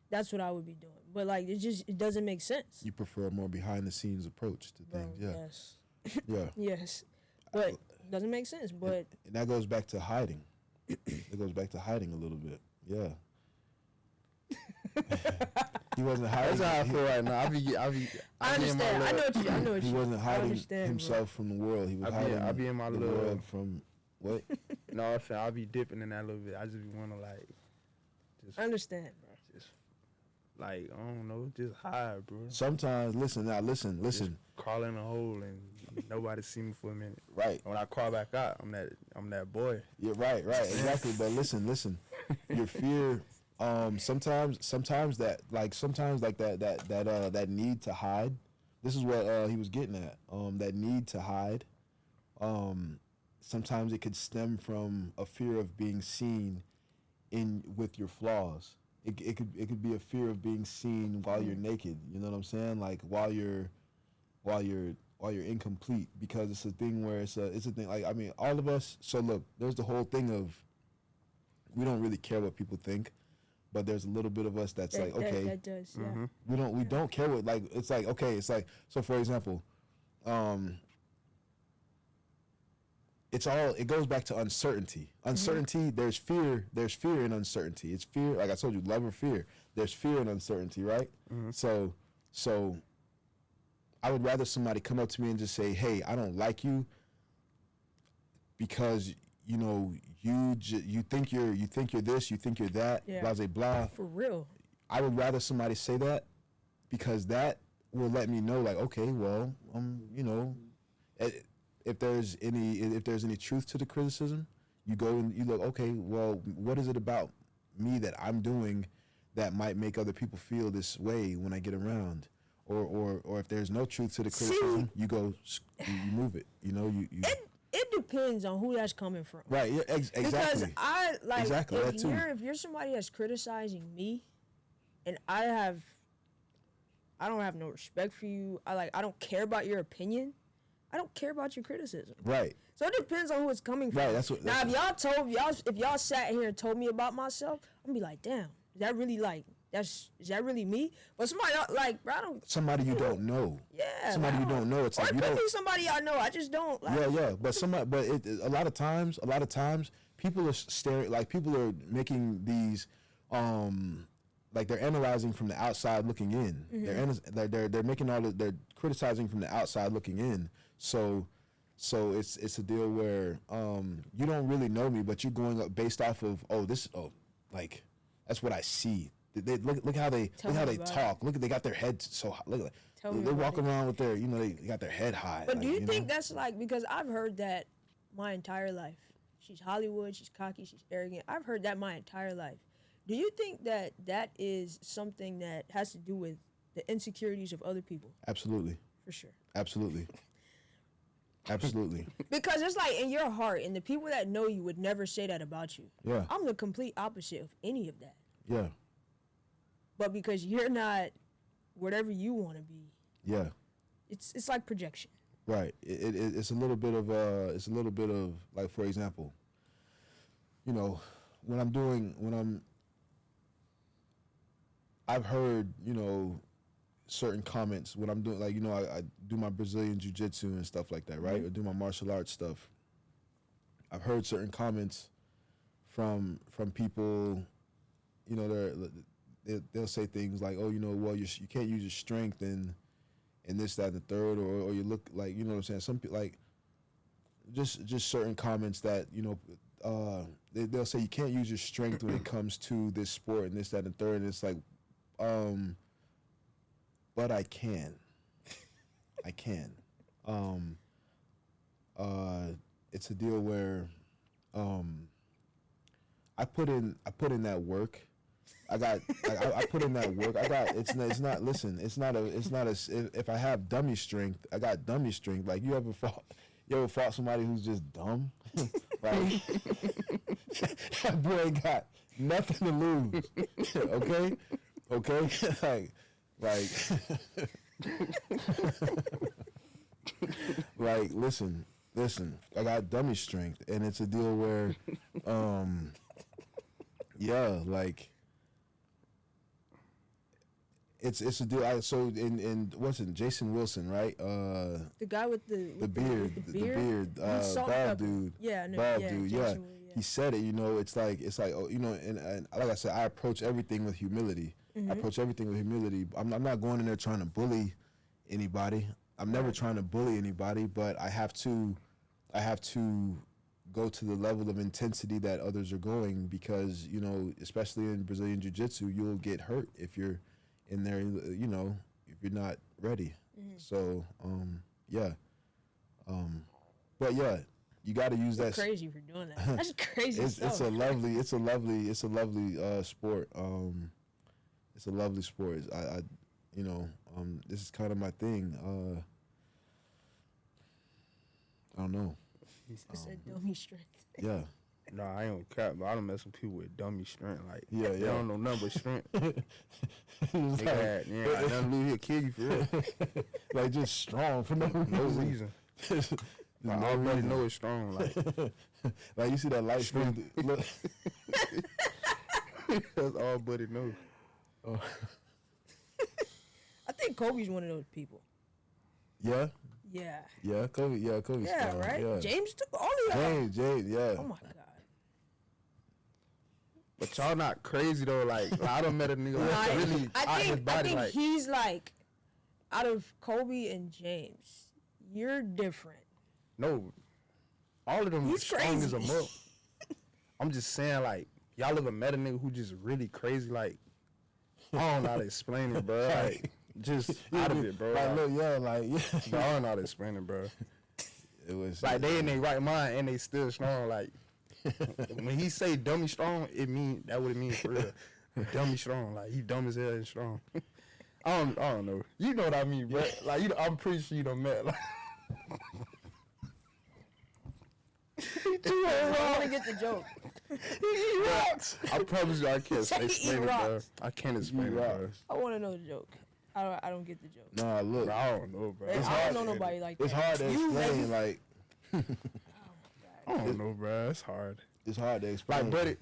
that's what I would be doing. But it doesn't make sense. You prefer a more behind the scenes approach to Bro, things. Yeah. Yes. Yeah. Yes. But it doesn't make sense. But And that goes back to hiding. It goes back to hiding a little bit. Yeah. He wasn't hiding. That's how I feel right now. I understand. I know what He you wasn't I hiding understand, himself from the world. He was hiding I be in my the little world from what? No, I'm saying I'll be dipping in that a little bit. I just be wanna just I understand, bro. just I don't know, just hide, bro. Sometimes, listen. Just crawl in a hole and nobody see me for a minute. Right. When I crawl back out, I'm that boy. Yeah, right, exactly. But listen. Your fear, sometimes that need to hide. This is what he was getting at. That need to hide. Sometimes it could stem from a fear of being seen with your flaws. It could be a fear of being seen while you're naked. You know what I'm saying? Like while you're incomplete, because it's a thing where it's a thing. Like, I mean, all of us. So look, there's the whole thing of, we don't really care what people think, but there's a little bit of us that's like, okay, that does, yeah. we don't care what, like, it's like, okay, it's like, so for example, it goes back to uncertainty. Uncertainty, there's fear in uncertainty. It's fear, like I told you, love or fear. There's fear in uncertainty, right? So I would rather somebody come up to me and just say, hey, I don't like you because, you think you're this, you think you're that, blah, blah, blah. For real. I would rather somebody say that, because that will let me know, like, okay, well, if there's any truth to the criticism, you go and you look, okay, well, what is it about me that I'm doing that might make other people feel this way when I get around? Or if there's no truth to the criticism, you go, you move it. It depends on who that's coming from. Right. Yeah, exactly. Because exactly, if you're somebody that's criticizing me, and I don't have no respect for you. I don't care about your opinion. I don't care about your criticism. Right. So it depends on who it's coming from. Right. If y'all sat here and told me about myself, I'm gonna be like, damn, is that really like is that really me? But somebody like, bro, I don't. Somebody you don't know. Yeah. Somebody you don't know. It's Or like it you could don't. be somebody I know. I just don't. Like, Yeah. But a lot of times, people are staring. Like people are making these, like they're analyzing from the outside looking in. They're making they're criticizing from the outside looking in. So it's a deal where you don't really know me, but you're going up based off of like that's what I see. They look how they talk. Look, they got their heads so high. Look, they walk around with their they got their head high. But like, do you think that's like, because I've heard that my entire life. She's Hollywood. She's cocky. She's arrogant. I've heard that my entire life. Do you think that is something that has to do with the insecurities of other people? Absolutely. For sure. Absolutely. Because it's like in your heart, and the people that know you would never say that about you. Yeah. I'm the complete opposite of any of that. Yeah. But because you're not whatever you want to be. Yeah. It's like projection. Right. It's a little bit of like, for example, I've heard, certain comments when I'm doing, like, I do my Brazilian jiu-jitsu and stuff like that, right? Or do my martial arts stuff. I've heard certain comments from people, they'll say things like, oh, well, you can't use your strength and this, that, and the third, or you look like, what I'm saying? Some people, like, just certain comments that, they'll say you can't use your strength when it comes to this sport and this, that, and the third. And it's like, but I can. It's a deal where I put in that work. I put in that work. If I have dummy strength, I got dummy strength. Like, you ever fought somebody who's just dumb? Like, that boy ain't got nothing to lose. Okay? Like, listen, I got dummy strength, and it's a deal where, like, it's a deal. So in what's it? Jason Wilson, right? The guy with the beard, bald dude. Yeah, no, bald yeah, dude. Jason Yeah, Wilson, yeah. he said it. It's like and like I said, I approach everything with humility. I approach everything with humility. I'm not going in there trying to bully anybody. I'm never trying to bully anybody, but I have to go to the level of intensity that others are going, because, especially in Brazilian Jiu-Jitsu, you'll get hurt if you're in there, if you're not ready. So, but yeah, you got to use that. Crazy for doing that. That's crazy stuff. It's a lovely sport. It's a lovely sport. I this is kind of my thing. I don't know. I said dummy strength. Yeah. No, I ain't gonna cap, but I don't mess with people with dummy strength. Like, Yeah, they yeah. don't know nothing but strength. He was like, Nothing to he'll kill you for real. like, just strong for no No reason. reason. Like, no everybody reason. know it's strong. Like, Like, you see that light skin. Look. that's all buddy knows. I think Kobe's one of those people. Yeah. Yeah. Kobe's Yeah, strong. right? Yeah. James too. All of y'all. James, yeah. Oh my God. But y'all not crazy though. Like, I done met a nigga like really out his I body. think Like, he's like, out of Kobe and James, you're different. no, all of them He's strong as a crazy. mug. I'm just saying, like, y'all ever met a nigga who just really crazy? Like, I don't know how to explain it, bro. Like, just out of it, bro. Like, Like, look, yeah, like, yeah. bro, I don't know how to explain it, bro. It was Like, they in their right mind and they still strong. Like, when he say dummy strong, that what it means for real. Dummy strong, like, he dumb as hell and strong. I don't know. You know what I mean, bro. Like, I'm pretty sure you done met. Like, I want to get the joke. he rocks. I promise you, I can't Say he explain it, bro. rocks. I can't explain it, bro. I want to know the joke. I don't get the joke. Nah, look, Bro, I don't know, bro. I don't know nobody like that. it's hard to You explain. maybe- Like, I don't know, bro. It's hard. it's hard to explain. Like, buddy.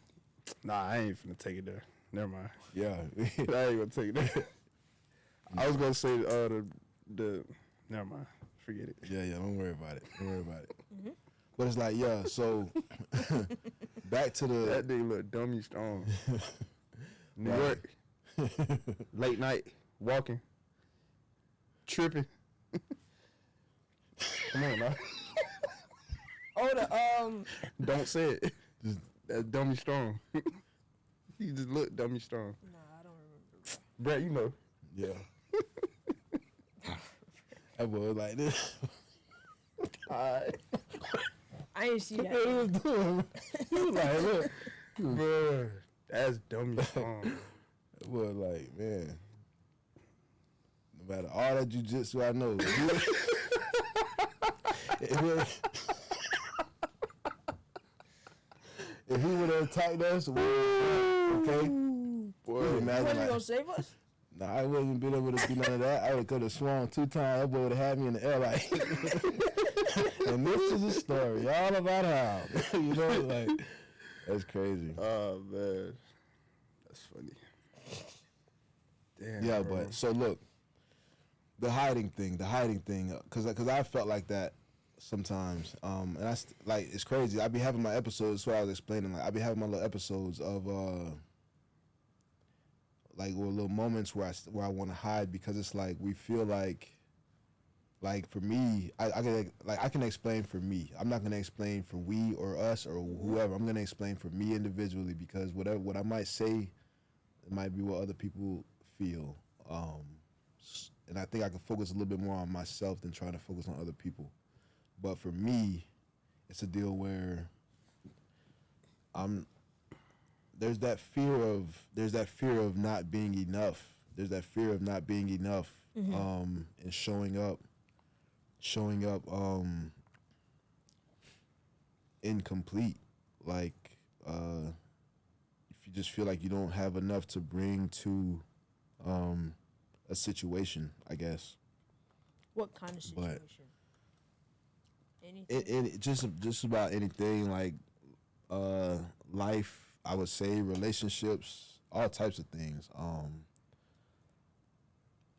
Nah, I ain't finna take it there. never mind. Yeah. I ain't gonna take that. I was gonna say the never mind. Forget it. Yeah, don't worry about it. Don't worry about it. Mm-hmm. But it's like, yeah, so back to the... That nigga look dummy strong. New York. Late night. Walking. Tripping. Come on now. Oh, Don't say it. That's dummy strong. You just look dummy strong. Nah, I don't remember. Brett, you know. Yeah. That boy was like this. Alright. I ain't see What he that. was doing? He was like, look. Bro, that's dummy strong. That boy like, man. No matter all that jujitsu I know. If he would have attacked us, okay? Boy, imagine What, you like, gonna save us? nah, I wouldn't been able to do none of that. I would could have swung 2 times. That boy would have had me in the air like. And this is a story all about how. You know, like, that's crazy. Oh, man. That's funny. Damn, Yeah, bro. but so look, the hiding thing, because I felt like that sometimes, and like it's crazy. I be having my episodes. That's what I was explaining. Like I be having my little episodes of like little moments where I want to hide because it's like we feel like for me, I can explain for me. I'm not gonna explain for we or us or whoever. I'm gonna explain for me individually because what I might say, it might be what other people feel. And I think I can focus a little bit more on myself than trying to focus on other people. But for me, it's a deal where there's that fear of not being enough. There's that fear of not being enough, and showing up incomplete. Like if you just feel like you don't have enough to bring to a situation, I guess. What kind of situation? Anything? It just about anything, like life, I would say, relationships, all types of things.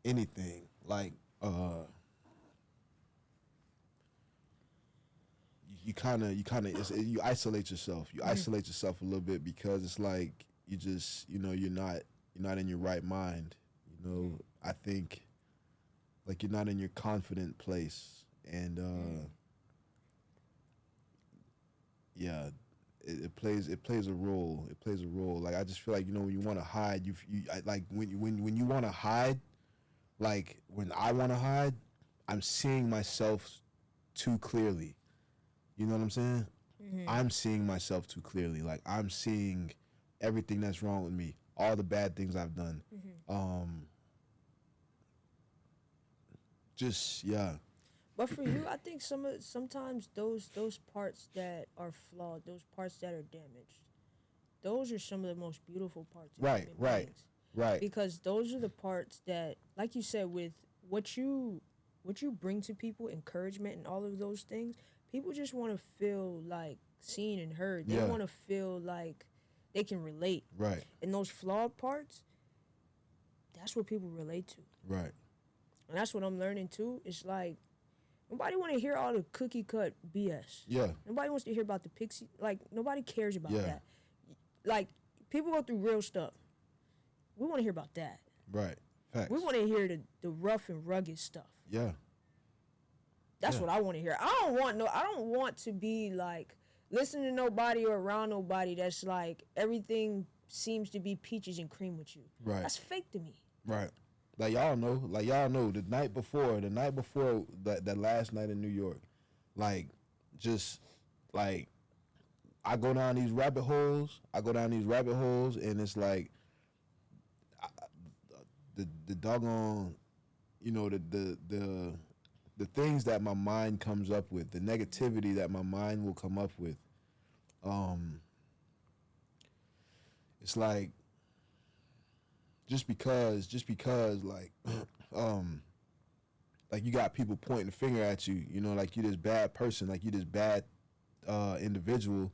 Anything. Like you isolate yourself. You isolate yourself a little bit because it's like you just, you're not in your right mind. I think like you're not in your confident place, and yeah, it plays a role. It plays a role. Like I just feel like when you want to hide, when you want to hide, like when I want to hide, I'm seeing myself too clearly. You know what I'm saying? Mm-hmm. I'm seeing myself too clearly. Like I'm seeing everything that's wrong with me, all the bad things I've done. Mm-hmm. Just yeah. But for you, I think sometimes those parts that are flawed, those parts that are damaged, those are some of the most beautiful parts of human beings. Right. Because those are the parts that, like you said, with what you bring to people, encouragement and all of those things, people just want to feel like seen and heard. They want to feel like they can relate. Right. And those flawed parts, that's what people relate to. Right. And that's what I'm learning too. It's like nobody want to hear all the cookie cut BS. Yeah. Nobody wants to hear about the pixie. Like nobody cares about that. Like people go through real stuff. We want to hear about that. Right. Facts. We want to hear the rough and rugged stuff. Yeah. That's what I want to hear. I don't want to be like listening to nobody or around nobody that's like everything seems to be peaches and cream with you. Right. That's fake to me. Right. Like y'all know, the night before that last night in New York, like just like I go down these rabbit holes, and it's like the doggone, the things that my mind comes up with, the negativity that my mind will come up with, it's like just because like like you got people pointing the finger at you, like you this bad person, like you this bad individual,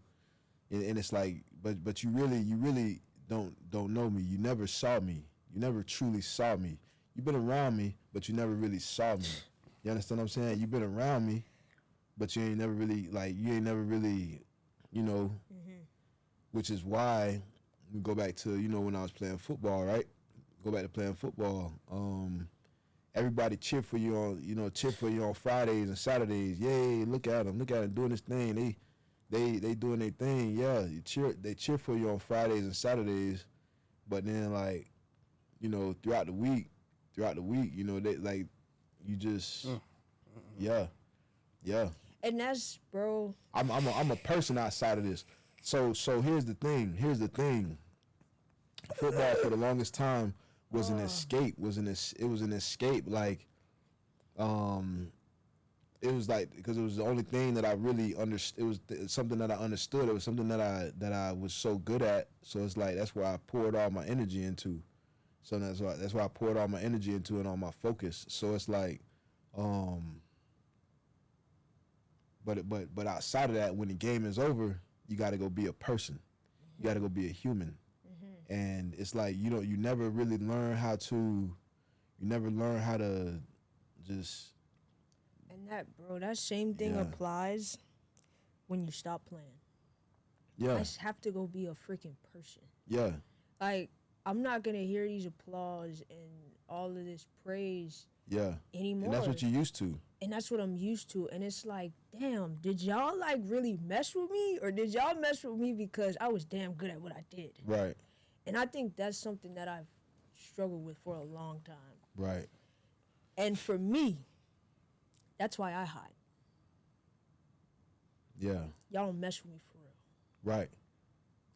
and it's like but you really don't know me. You never saw me. You never truly saw me. You've been around me, but you never really saw me. You understand what I'm saying? You've been around me, but you ain't never really which is why we go back to, when I was playing football, right? Go back to playing football. Everybody cheer for you on Fridays and Saturdays. Yay, look at them doing this thing. They doing their thing. Yeah, they cheer for you on Fridays and Saturdays, but then throughout the week, they like you just yeah. And that's, bro. I'm a person outside of this. So here's the thing. Football for the longest time was an escape. It was an escape. Like, it was like, because it was the only thing that I really understood. It was something that I understood. It was something that I was so good at. So it's like that's where I poured all my energy into. So that's why I poured all my energy into and all my focus. So it's like, but outside of that, when the game is over, you got to go be a person. You got to go be a human. And it's like, you never really learn how to just. And that same thing applies when you stop playing. Yeah. I just have to go be a freaking person. Yeah. Like, I'm not going to hear these applause and all of this praise anymore. And that's what you're used to. And that's what I'm used to. And it's like, damn, did y'all like really mess with me? Or did y'all mess with me because I was damn good at what I did? Right. And I think that's something that I've struggled with for a long time. Right. And for me, that's why I hide. Yeah. Y'all don't mess with me for real. Right.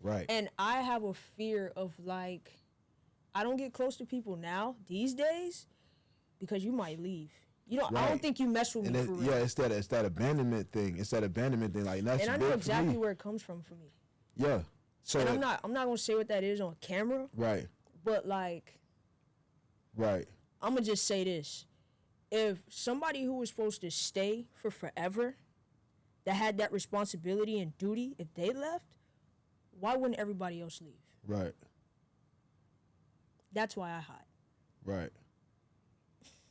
Right. And I have a fear of, like, I don't get close to people now, these days, because you might leave. Right. I don't think you mess with me for real. Yeah, it's that abandonment thing. Like, that's and I know exactly where it comes from for me. Yeah. So and I'm not gonna say what that is on camera. Right. But like. Right. I'm gonna just say this: if somebody who was supposed to stay for forever, that had that responsibility and duty, if they left, why wouldn't everybody else leave? Right. That's why I hide. Right.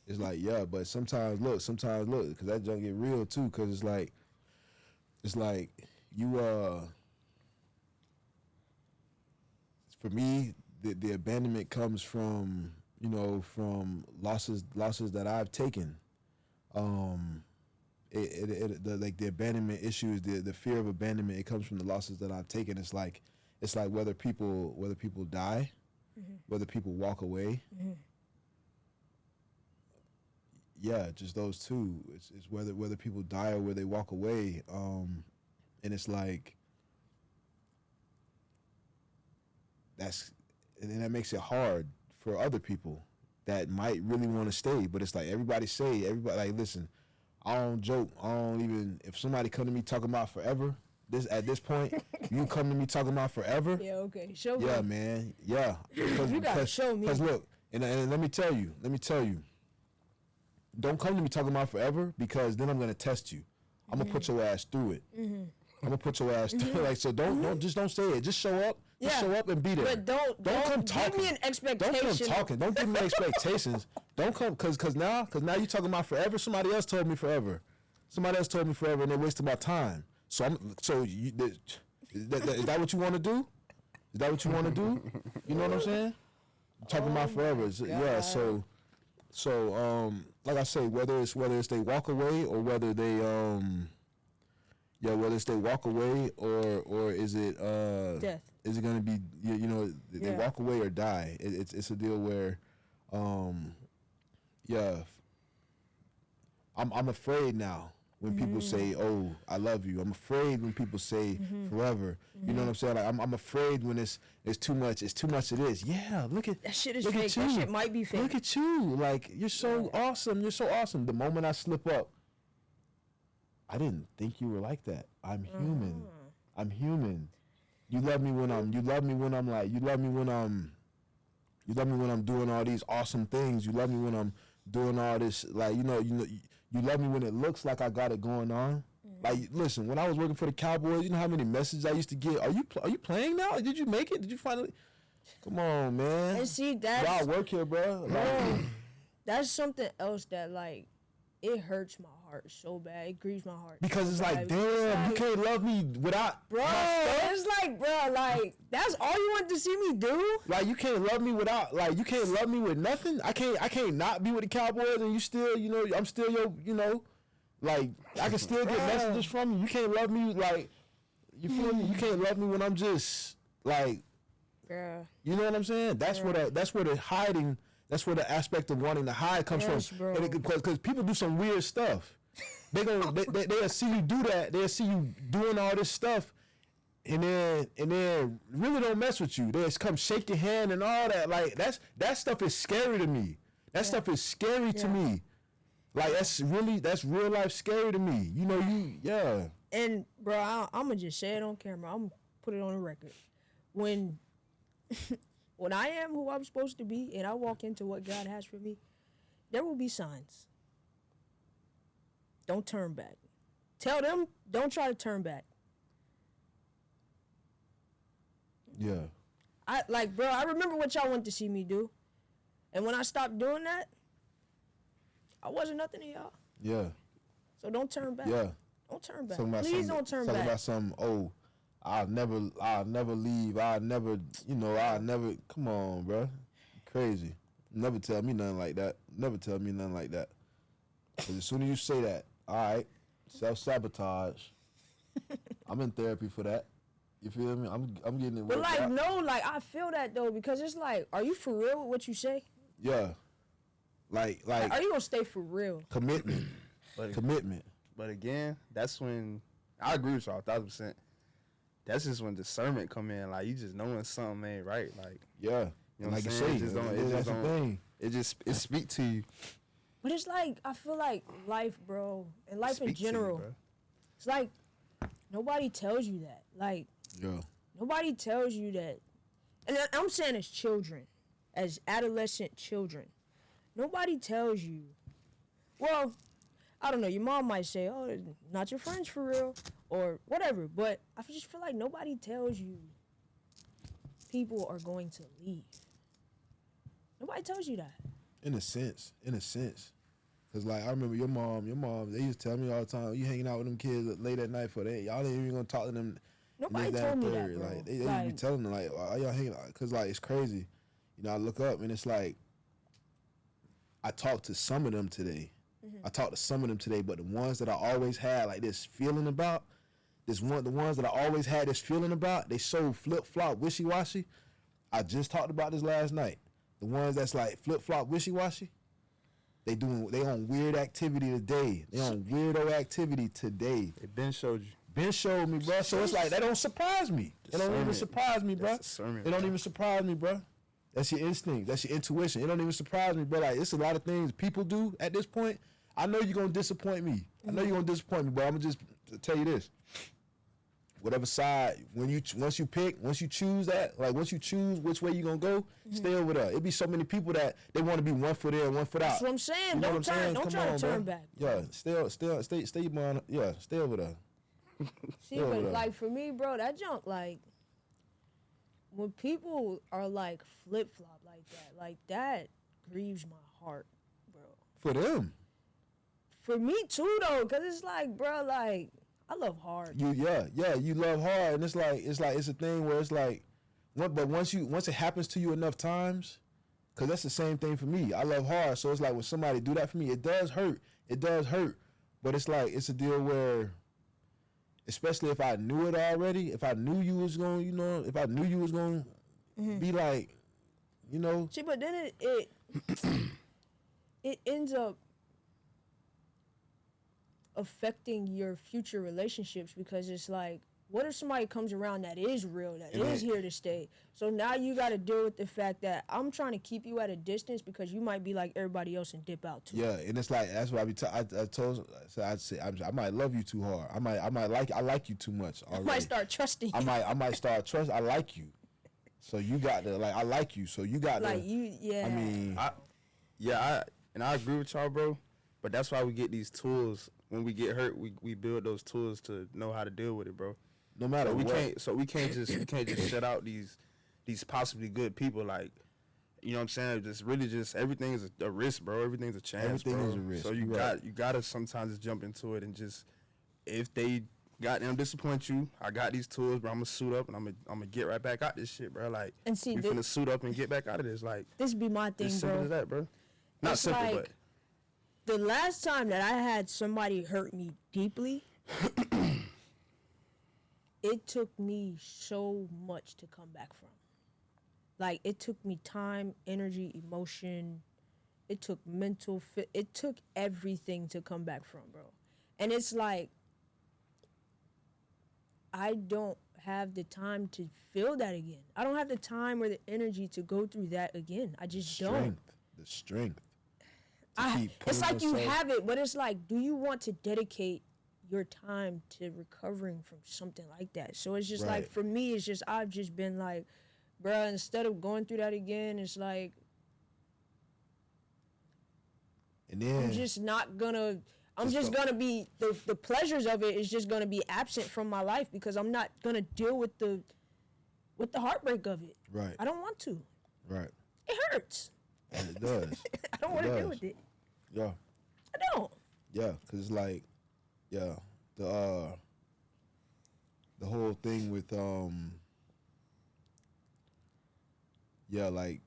It's like, yeah, but sometimes look, because that junk get real too, because it's like you for me, the abandonment comes from losses that I've taken. The abandonment issues, the fear of abandonment, it comes from the losses that I've taken. It's like whether people die, whether people walk away. Yeah, just those two. It's whether people die or whether they walk away. And it's like and that makes it hard for other people that might really want to stay. But it's like everybody like, listen, I don't joke. If somebody come to me talking about forever, at this point, you come to me talking about forever. Yeah, okay. Show me. Yeah, man. Yeah. You gotta show me. Because look, and let me tell you, don't come to me talking about forever, because then I'm gonna test you. I'm gonna put your ass through it. I'm gonna put your ass through it. Like, so don't say it. Just show up. Just show up and be there. But don't come talking. Give me an expectation. Don't come talking. Don't give me expectations. Don't come because now you talking about forever. Somebody else told me forever. And they wasted my time. Is that what you want to do? Is that what you want to do? You know what I'm saying? Talking about forever. Yeah. So like I say, whether it's they walk away or whether they whether it's they walk away or is it death? Is it gonna be they walk away or die? It's a deal where I'm afraid now when people say, "Oh, I love you." I'm afraid when people say forever. You know what I'm saying? Like, I'm afraid when it's too much. It's too much. It is. Yeah, look at that shit is look fake. At you. That shit might be fake. Look at you. Like, you're so awesome. You're so awesome. The moment I slip up, I didn't think you were like that. I'm human. I'm human. You love me when I'm doing all these awesome things. You love me when I'm doing all this, like, you love me when it looks like I got it going on. Like, listen, when I was working for the Cowboys, you know how many messages I used to get? Are you playing now? Did you make it? Did you finally? Come on, man. And see, Y'all that's work here, bro. bro, that's something else that like it hurts my heart so bad. It grieves my heart. Because it's so like, bad. damn, you Like, can't love me without bro, my stuff. it's like, bro, like that's all you want to see me do? Like, you can't love me without, like, you can't love me with nothing. I can't not be with the Cowboys, and you still, you know, I'm still your, you know, like, I can still get messages from you. You can't love me, like, you feel me? You can't love me when I'm just, like, Bruh. you know what I'm saying? That's where the hiding, that's where the aspect of wanting to hide comes Yes, from. bro. Because people do some weird stuff. They'll see you do that. They'll see you doing all this stuff, and then really don't mess with you. They'll come shake your hand and all that. Like that stuff is scary to me. That stuff is scary to me. Like that's real life scary to me. You know, And bro, I'm gonna just say it on camera. I'm gonna put it on the record. When when I am who I'm supposed to be, and I walk into what God has for me, there will be signs. Don't turn back. Tell them, don't try to turn back. yeah. Bro, I remember what y'all want to see me do. And when I stopped doing that, I wasn't nothing to y'all. Yeah. So don't turn back. Yeah. Don't turn back. Talking about Please some- don't turn talking back. about some, oh, I'll never leave. I'll never, come on, bro. Crazy. Never tell me nothing like that. Never tell me nothing like that. Because as soon as you say that, all right, self-sabotage. I'm in therapy for that. You feel me? I'm getting it But worked like, out. no, like I feel that though, because it's like, are you for real with what you say? Yeah. Like Are you gonna stay for real? commitment. Commitment. But again, that's when I agree with y'all 1,000%. That's just when discernment come in. Like you just knowing something ain't right. Like Yeah. you know Like what you I'm saying? say, It just don't. It that's just the don't. thing. It speak to you. But it's like, I feel like life, bro, and life in Speak to you, general, bro. it's like nobody tells you that. Like Yeah. nobody tells you that. And I'm saying as children, as adolescent children, nobody tells you. Well, I don't know. Your mom might say, "Oh, they're not your friends for real," or whatever. But I just feel like nobody tells you people are going to leave. Nobody tells you that. In a sense. Cause like I remember your mom, they used to tell me all the time, you hanging out with them kids late at night for that. Y'all ain't even gonna talk to them. Nobody this, told and me third. that, bro. Like they be telling them like, why y'all hanging out? Cause like it's crazy. You know, I look up and it's like I talked to some of them today. But the ones that I always had like this feeling about, the ones that I always had this feeling about, they so flip-flop, wishy-washy. I just talked about this last night. The ones that's like flip-flop, wishy-washy, they on weird activity today. They on weirdo activity today. It been showed you. Ben showed me, bro. So it's like that don't surprise me. It don't even Discernment. surprise me, bro. That's discernment, It don't bro. even surprise me, bro. That's your instinct. That's your intuition. It don't even surprise me, bro. Like it's a lot of things people do at this point. I know you're gonna disappoint me. I know you're gonna disappoint me, but I'm gonna just tell you this. Whatever side, once you choose that, like once you choose which way you gonna go, stay over there. It be so many people that they want to be one foot in, one foot out. That's what I'm saying. You know Don't what I'm turn. saying? Don't Come try on, to turn bro. back. Yeah, stay behind. Yeah, stay over there. See, Yeah, but whatever. like for me, bro, that junk, like when people are like flip flop like that grieves my heart, bro. For them, For me too, though, cause it's like, bro, like I love hard. you love hard, and it's a thing where it's like, but once it happens to you enough times, cause that's the same thing for me. I love hard, so it's like when somebody do that for me, it does hurt. But it's like it's a deal where, especially if I knew it already, if I knew you was gonna, be like, you know. See, but then it ends up affecting your future relationships because it's like, what if somebody comes around that is real, that is here to stay? So now you got to deal with the fact that I'm trying to keep you at a distance because you might be like everybody else and dip out too. Yeah, and it's like that's what I might love you too hard. I like you too much already. I might start trusting you. I might start trust. I like you, so you got to I like you, so you got like to. you, yeah. I mean, I agree with y'all, bro. But that's why we get these tools. When we get hurt, we build those tools to know how to deal with it, bro. no matter So we what. can't just shut out these these possibly good people, like, you know what I'm saying? Just really just everything is a risk, bro. Everything's a chance, Everything bro. is a risk. So you gotta sometimes just jump into it and just, if they goddamn disappoint you, I got these tools, bro. I'm gonna suit up and I'm gonna get right back out this shit, bro. Like, And see, we finna suit up and get back out of this. Like, this be my thing, as simple as that, bro. Not It's simple, like, but the last time that I had somebody hurt me deeply, it took me so much to come back from. Like, it took me time, energy, emotion. It took mental fit. It took everything to come back from, bro. And it's like, I don't have the time to feel that again. I don't have the time or the energy to go through that again. I just don't. The strength. It's like you have it, but it's like, do you want to dedicate your time to recovering from something like that? So it's just like, Right. for me, it's just, I've just been like, bruh, instead of going through that again, it's like, And then I'm just not gonna, I'm just gonna be, the pleasures of it is just gonna be absent from my life because I'm not gonna deal with the heartbreak of it. right, I don't want to. right. It hurts. And it does. I don't want to does. deal with it. Yeah, I don't. yeah. Cause it's like, yeah, the whole thing with yeah, like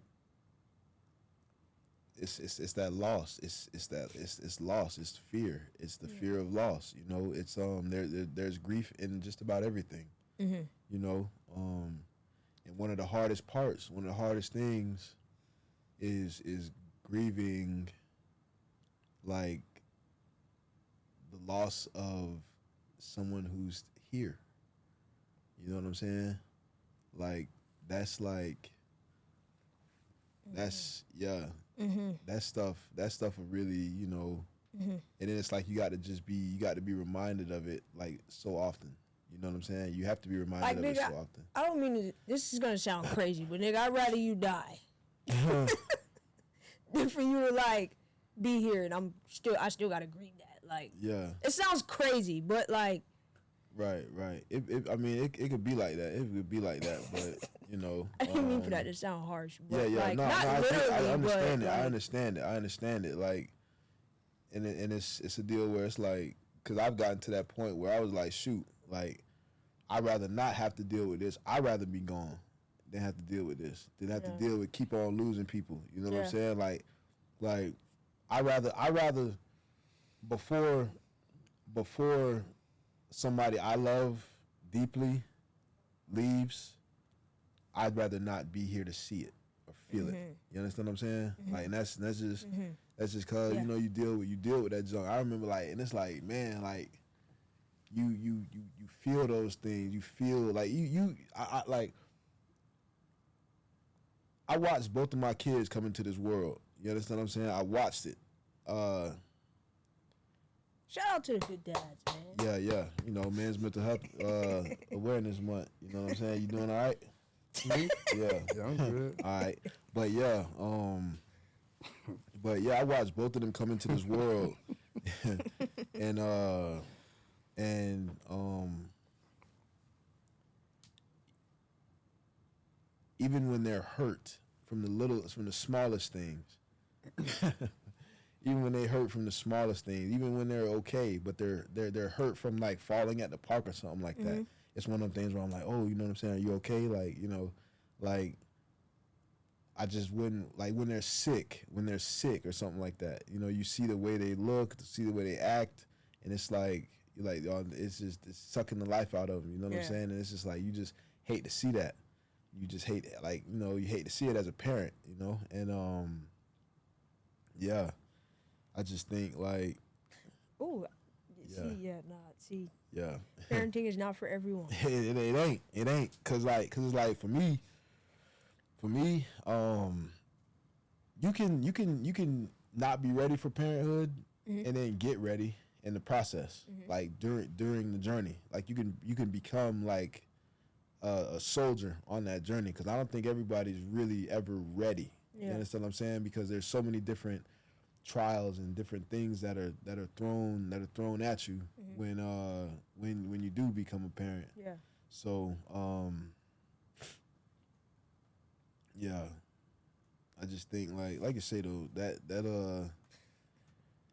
it's that loss. It's loss. It's fear. It's the fear of loss. You know, it's there's grief in just about everything. Mm-hmm. You know, and one of the hardest parts, one of the hardest things, is grieving, like the loss of someone who's here. You know what I'm saying? Like that's like. That's Mm-hmm. that stuff will really, you know, Mm-hmm. and then it's like you got to be reminded of it like so often. You know what I'm saying? You have to be reminded Like, of nigga, it so often. I don't mean to, this is gonna sound crazy, but nigga, I'd rather you die than for you to like be here and I still gotta grieve that. Like, Yeah, it sounds crazy, but like, right. I mean, it could be like that. It could be like that, but you know. I didn't mean for that to sound harsh. But Yeah. like, No, not I literally, understand but it. like, I understand it. Like, and it's a deal where it's like, cause I've gotten to that point where I was like, shoot, like, I'd rather not have to deal with this. I'd rather be gone than have to deal with this. Than have to deal with keep on losing people. You know what I'm saying? Like, I rather before somebody I love deeply leaves, I'd rather not be here to see it or feel it. You understand what I'm saying? Like, and that's just cause you know you deal with that junk. I remember, like, and it's like, man, like you feel those things. You feel like I like I watched both of my kids come into this world. You understand what I'm saying? I watched it. shout out to the good dads, man. Yeah. You know, Men's Mental Health Awareness Month. You know what I'm saying? You doing all right? Me? Yeah. yeah, I'm good. All right. But yeah, I watched both of them come into this world, and even when they're hurt from the smallest things, even when they hurt from the smallest things, even when they're okay, but they're hurt from like falling at the park or something like that. It's one of them things where I'm like, oh, you know what I'm saying? Are you okay? Like, you know, like I just wouldn't, like when they're sick or something like that. You know, you see the way they look, see the way they act, and it's like you're like, oh, it's sucking the life out of them. You know what I'm saying? And it's just like you just hate to see that. You just hate it, like, you know, you hate to see it as a parent, you know, and yeah, I just think like, Ooh, Yeah. see, yeah, parenting is not for everyone. it ain't, cause it's like for me, you can not be ready for parenthood and then get ready in the process, like during the journey, like you can become like a soldier on that journey, because I don't think everybody's really ever ready. Yeah. You understand what I'm saying? Because there's so many different trials and different things that are thrown at you when you do become a parent. Yeah. So Yeah. I just think like you say though,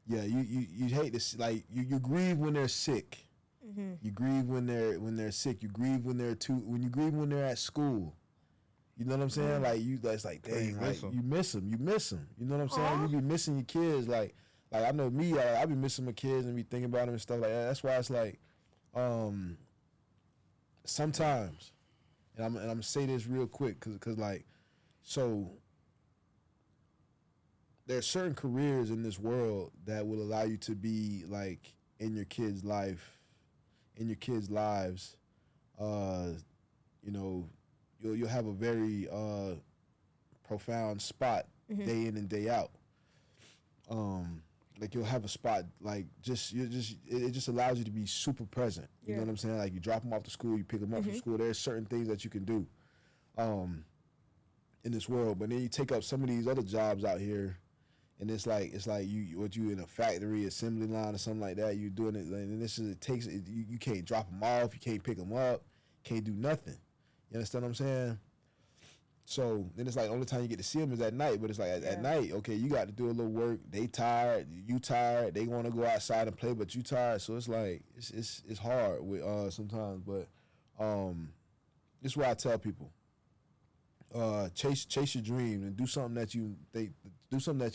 yeah, you hate to like you grieve when they're sick. Mm-hmm. You grieve when they're sick. You grieve when you grieve when they're at school. You know what I'm saying? Like that's like dang, like you miss them. You miss them. You know what I'm saying? You be missing your kids. Like I know me. I be missing my kids and be thinking about them and stuff like that. That's why it's like, sometimes, and I'm gonna say this real quick, cause like, so there are certain careers in this world that will allow you to be like in your kids' lives. You know, you'll have a very profound spot day in and day out. Like you'll have a spot like it just allows you to be super present. You know what I'm saying? Like you drop them off to school, you pick them up from school. There's certain things that you can do in this world, but then you take up some of these other jobs out here. And it's like you in a factory assembly line or something like that. You're doing it, and you can't drop them off, you can't pick them up, can't do nothing. You understand what I'm saying? So then it's like the only time you get to see them is at night. But it's like at night, okay, you got to do a little work. They tired, you tired. They want to go outside and play, but you tired. So it's like it's hard with sometimes. But this is why I tell people. Chase your dreams and do something that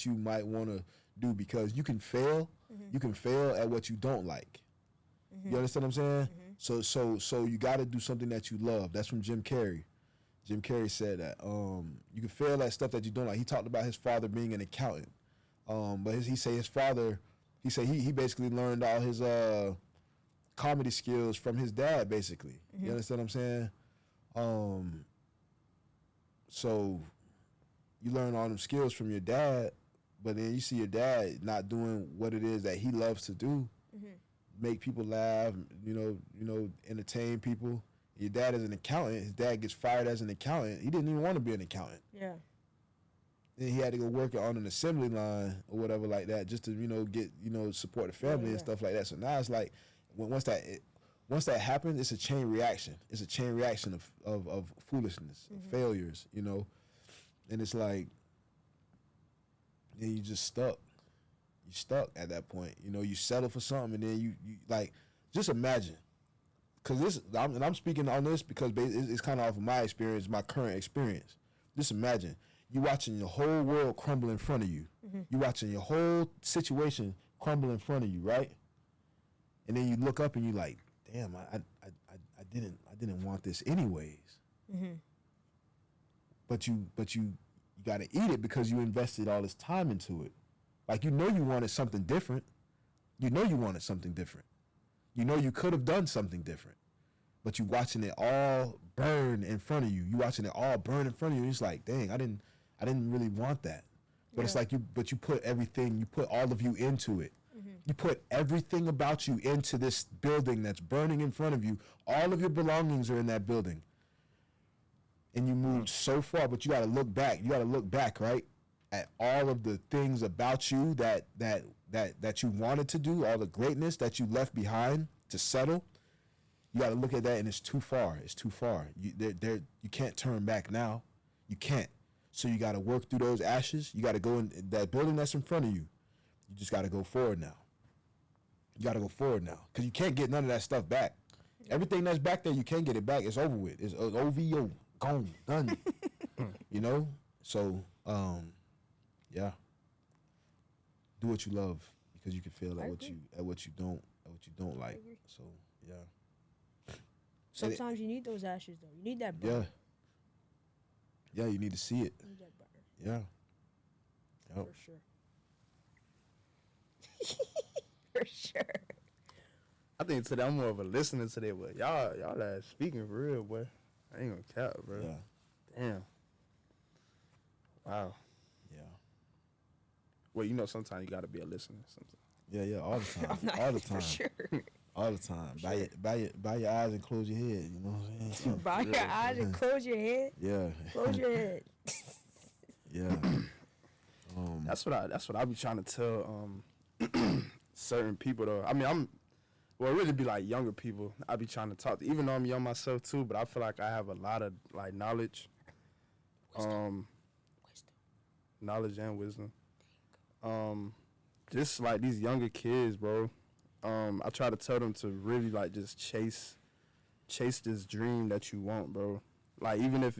you might want to do, because you can fail. You can fail at what you don't like. You understand what I'm saying? So you got to do something that you love. That's from Jim Carrey. Jim Carrey said that you can fail at stuff that you don't like. He talked about his father being an accountant, but he basically learned all his comedy skills from his dad. Basically, you understand what I'm saying? So you learn all them skills from your dad, but then you see your dad not doing what it is that he loves to do, make people laugh, entertain people. Your dad is an accountant. His dad gets fired as an accountant. He didn't even want to be an accountant. Yeah. Then he had to go work on an assembly line or whatever like that, just to get support the family and stuff like that. So now it's like once that happens, it's a chain reaction. It's a chain reaction of foolishness, of failures, and it's like, then you just stuck. You stuck at that point. You settle for something, and then you like, just imagine, because I'm speaking on this because it's kind of off of my experience, my current experience. Just imagine you watching your whole world crumble in front of you. You watching your whole situation crumble in front of you, right? And then you look up and you like, damn, I didn't want this anyways. But you got to eat it because you invested all this time into it. Like, you wanted something different. You wanted something different. You could have done something different. But you watching it all burn in front of you. You watching it all burn in front of you. And it's like, dang, I didn't really want that. But it's like you put everything, you put all of you into it. You put everything about you into this building that's burning in front of you. All of your belongings are in that building. And you moved so far, but you got to look back. You got to look back, right, at all of the things about you that you wanted to do, all the greatness that you left behind to settle. You got to look at that, and it's too far. It's too far. You can't turn back now. You can't. So you got to work through those ashes. You got to go in that building that's in front of you. You just got to go forward now. You got to go forward now, because you can't get none of that stuff back. Everything that's back there, you can't get it back. It's over with. It's OVO, gone, done. So yeah. Do what you love, because you can feel at what you don't like. So yeah. Sometimes you need those ashes though. You need that burn. Yeah, you need to see it. You need that burn. Yeah. Yep. For sure. For sure. I think today I'm more of a listener today, but y'all ass speaking for real, boy. I ain't gonna cap, bro. Yeah. Damn. Wow. Yeah. Well, sometimes you gotta be a listener. Sometimes. Yeah, all the time. All the time. For sure. All the time. Bow your eyes and close your head. You know what I'm saying? Bow your eyes and close your head. Yeah. Close your head. Yeah. That's what I be trying to tell certain people though. I mean, it really be like younger people. I be trying to talk to, even though I'm young myself too, but I feel like I have a lot of like knowledge. Of Knowledge and wisdom. Just like these younger kids, bro. I try to tell them to really like just chase this dream that you want, bro. Like even if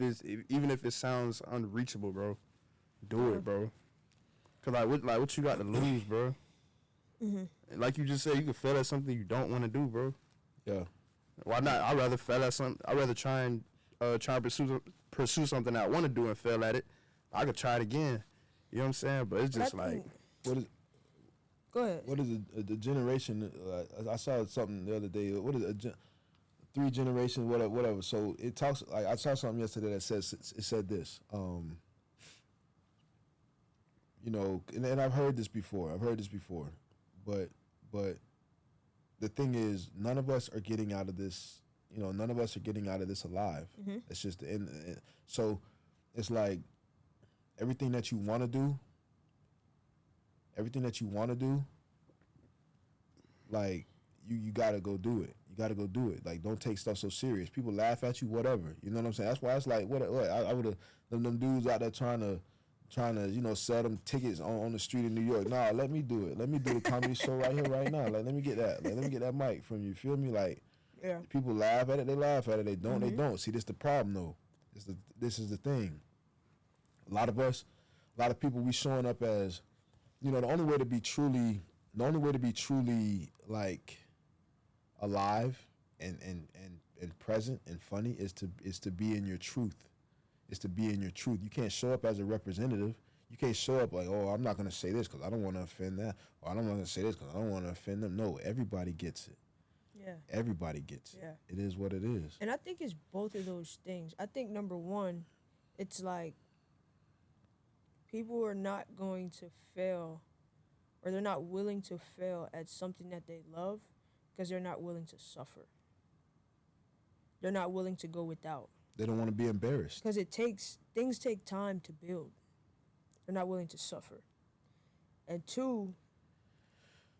it sounds unreachable, bro, do it, bro. Cause what you got to lose, bro? Like you just said, you can fail at something you don't want to do, bro. Yeah. Why not? I'd rather fail at something. I'd rather try and pursue something I want to do and fail at it. I could try it again. You know what I'm saying? But it's just like, What is? Go ahead. What is the generation? I saw something the other day. What is it? 3 generations, whatever. So it talks. Like I saw something yesterday that said this. You know, and I've heard this before. But the thing is, none of us are getting out of this. You know, none of us are getting out of this alive. It's just the end. So it's like everything that you want to do. Like you gotta go do it. Like don't take stuff so serious. People laugh at you, whatever. You know what I'm saying? That's why it's like what I would have them dudes out there trying to sell them tickets on the street in New York. Nah, let me do it. Let me do the comedy show right here, right now. Like let me get that. Like let me get that mic from you. Feel me? Like people laugh at it. They laugh at it. They don't. They don't. See, this the problem though. This is the thing. A lot of people, we showing up as, the only way to be truly like alive and present and funny is to be in your truth. Is to be in your truth. You can't show up as a representative. You can't show up like, oh, I'm not going to say this because I don't want to offend that, or I'm not going to say this because I don't want to offend them. No, everybody gets it. Yeah. Everybody gets it. Yeah. It is what it is. And I think it's both of those things. I think number one, it's like people are not going to fail, or they're not willing to fail at something that they love because they're not willing to suffer. They're not willing to go without. They don't want to be embarrassed. Because things take time to build. They're not willing to suffer. And 2,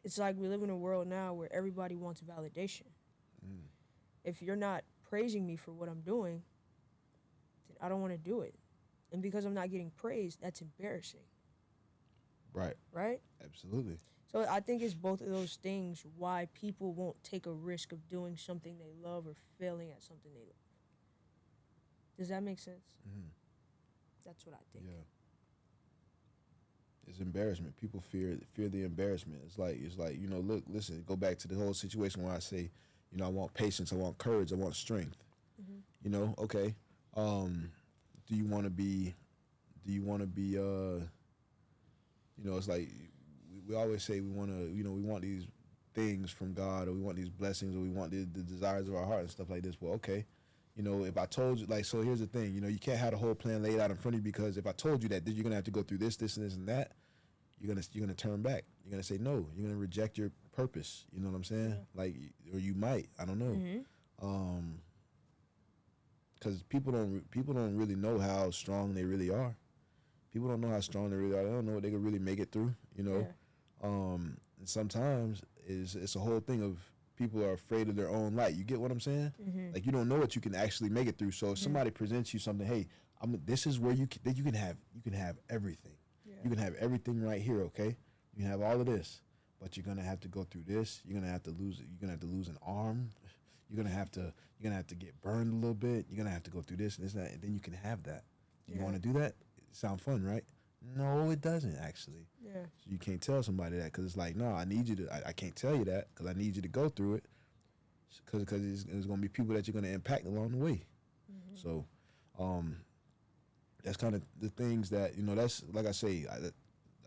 it's like we live in a world now where everybody wants validation. If you're not praising me for what I'm doing, then I don't want to do it. And because I'm not getting praised, that's embarrassing. Right. Right? Absolutely. So I think it's both of those things why people won't take a risk of doing something they love or failing at something they love. Does that make sense? That's what I think. Yeah. It's embarrassment. People fear the embarrassment. It's like look, listen. Go back to the whole situation where I say, I want patience, I want courage, I want strength. Okay. Do you want to be? It's like we always say we want to. We want these things from God, or we want these blessings, or we want the desires of our heart and stuff like this. Well, okay. If I told you, so here's the thing, you can't have the whole plan laid out in front of you, because if I told you that you're gonna have to go through this, and that, you're gonna turn back. You're gonna say no. You're gonna reject your purpose. You know what I'm saying? Yeah. Or you might. I don't know. Because people don't really know how strong they really are. People don't know how strong they really are. They don't know what they can really make it through. Yeah. And sometimes it's a whole thing of, people are afraid of their own light. You get what I'm saying? Like you don't know what you can actually make it through. So if somebody presents you something, hey, this is where you can have everything. Yeah. You can have everything right here, okay? You can have all of this, but you're gonna have to go through this. You're gonna have to lose it. You're gonna have to lose an arm. You're gonna have to get burned a little bit. You're gonna have to go through this and this and that, and then you can have that. You want to do that? It sounds fun, right? No, it doesn't actually. Yeah. So you can't tell somebody that, because it's like, no, I need you to. I can't tell you that because I need you to go through it, because there's going to be people that you're going to impact along the way. So, that's kind of the things that That's like I say. I